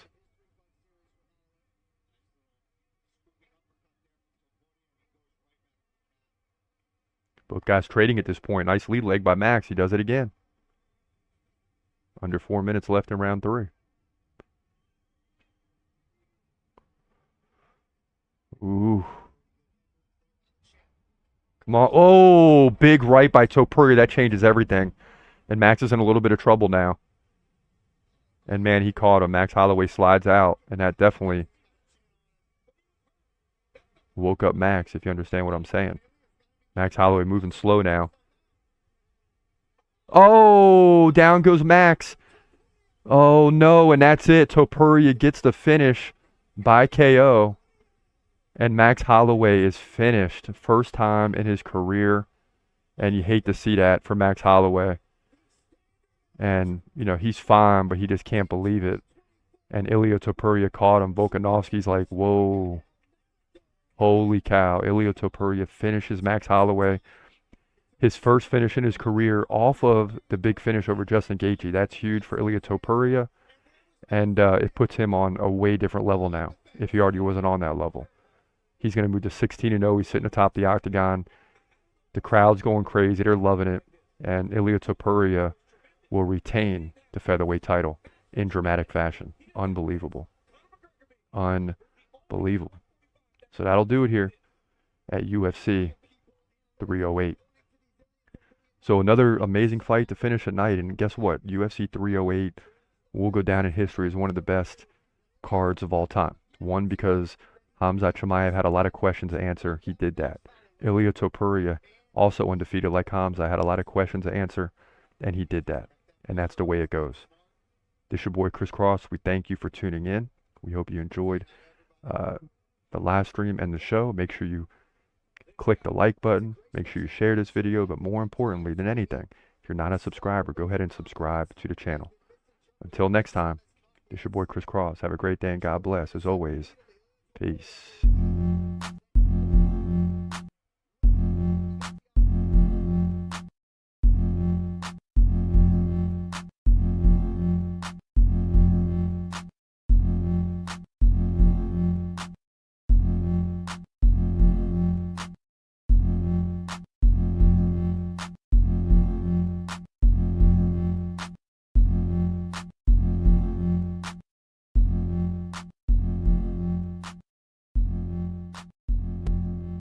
Both guys trading at this point. Nice lead leg by Max. He does it again. Under 4 minutes left in round 3. Ooh. Come on. Oh, big right by Topuria. That changes everything. And Max is in a little bit of trouble now. And man, he caught him. Max Holloway slides out. And that definitely woke up Max, if you understand what I'm saying. Max Holloway moving slow now. Oh, down goes Max. Oh, no, and that's it. Topuria gets the finish by KO. And Max Holloway is finished. First time in his career. And you hate to see that for Max Holloway. And, you know, he's fine, but he just can't believe it. And Ilia Topuria caught him. Volkanovski's like, whoa. Holy cow. Ilia Topuria finishes Max Holloway. His first finish in his career off of the big finish over Justin Gaethje. That's huge for Ilia Topuria. And it puts him on a way different level now, if he already wasn't on that level. He's going to move to 16-0. He's sitting atop the octagon. The crowd's going crazy. They're loving it. And Ilia Topuria will retain the featherweight title in dramatic fashion. Unbelievable. Unbelievable. So that'll do it here at UFC 308. So another amazing fight to finish at night. And guess what? UFC 308 will go down in history as one of the best cards of all time. One, because Hamza Chimaev had a lot of questions to answer. He did that. Ilia Topuria, also undefeated like Hamza, had a lot of questions to answer. And he did that. And that's the way it goes. This is your boy Chris Cross. We thank you for tuning in. We hope you enjoyed the live stream and the show. Make sure you click the like button. Make sure you share this video. But more importantly than anything, if you're not a subscriber, go ahead and subscribe to the channel. Until next time, this is your boy Chris Cross. Have a great day and God bless. As always, peace.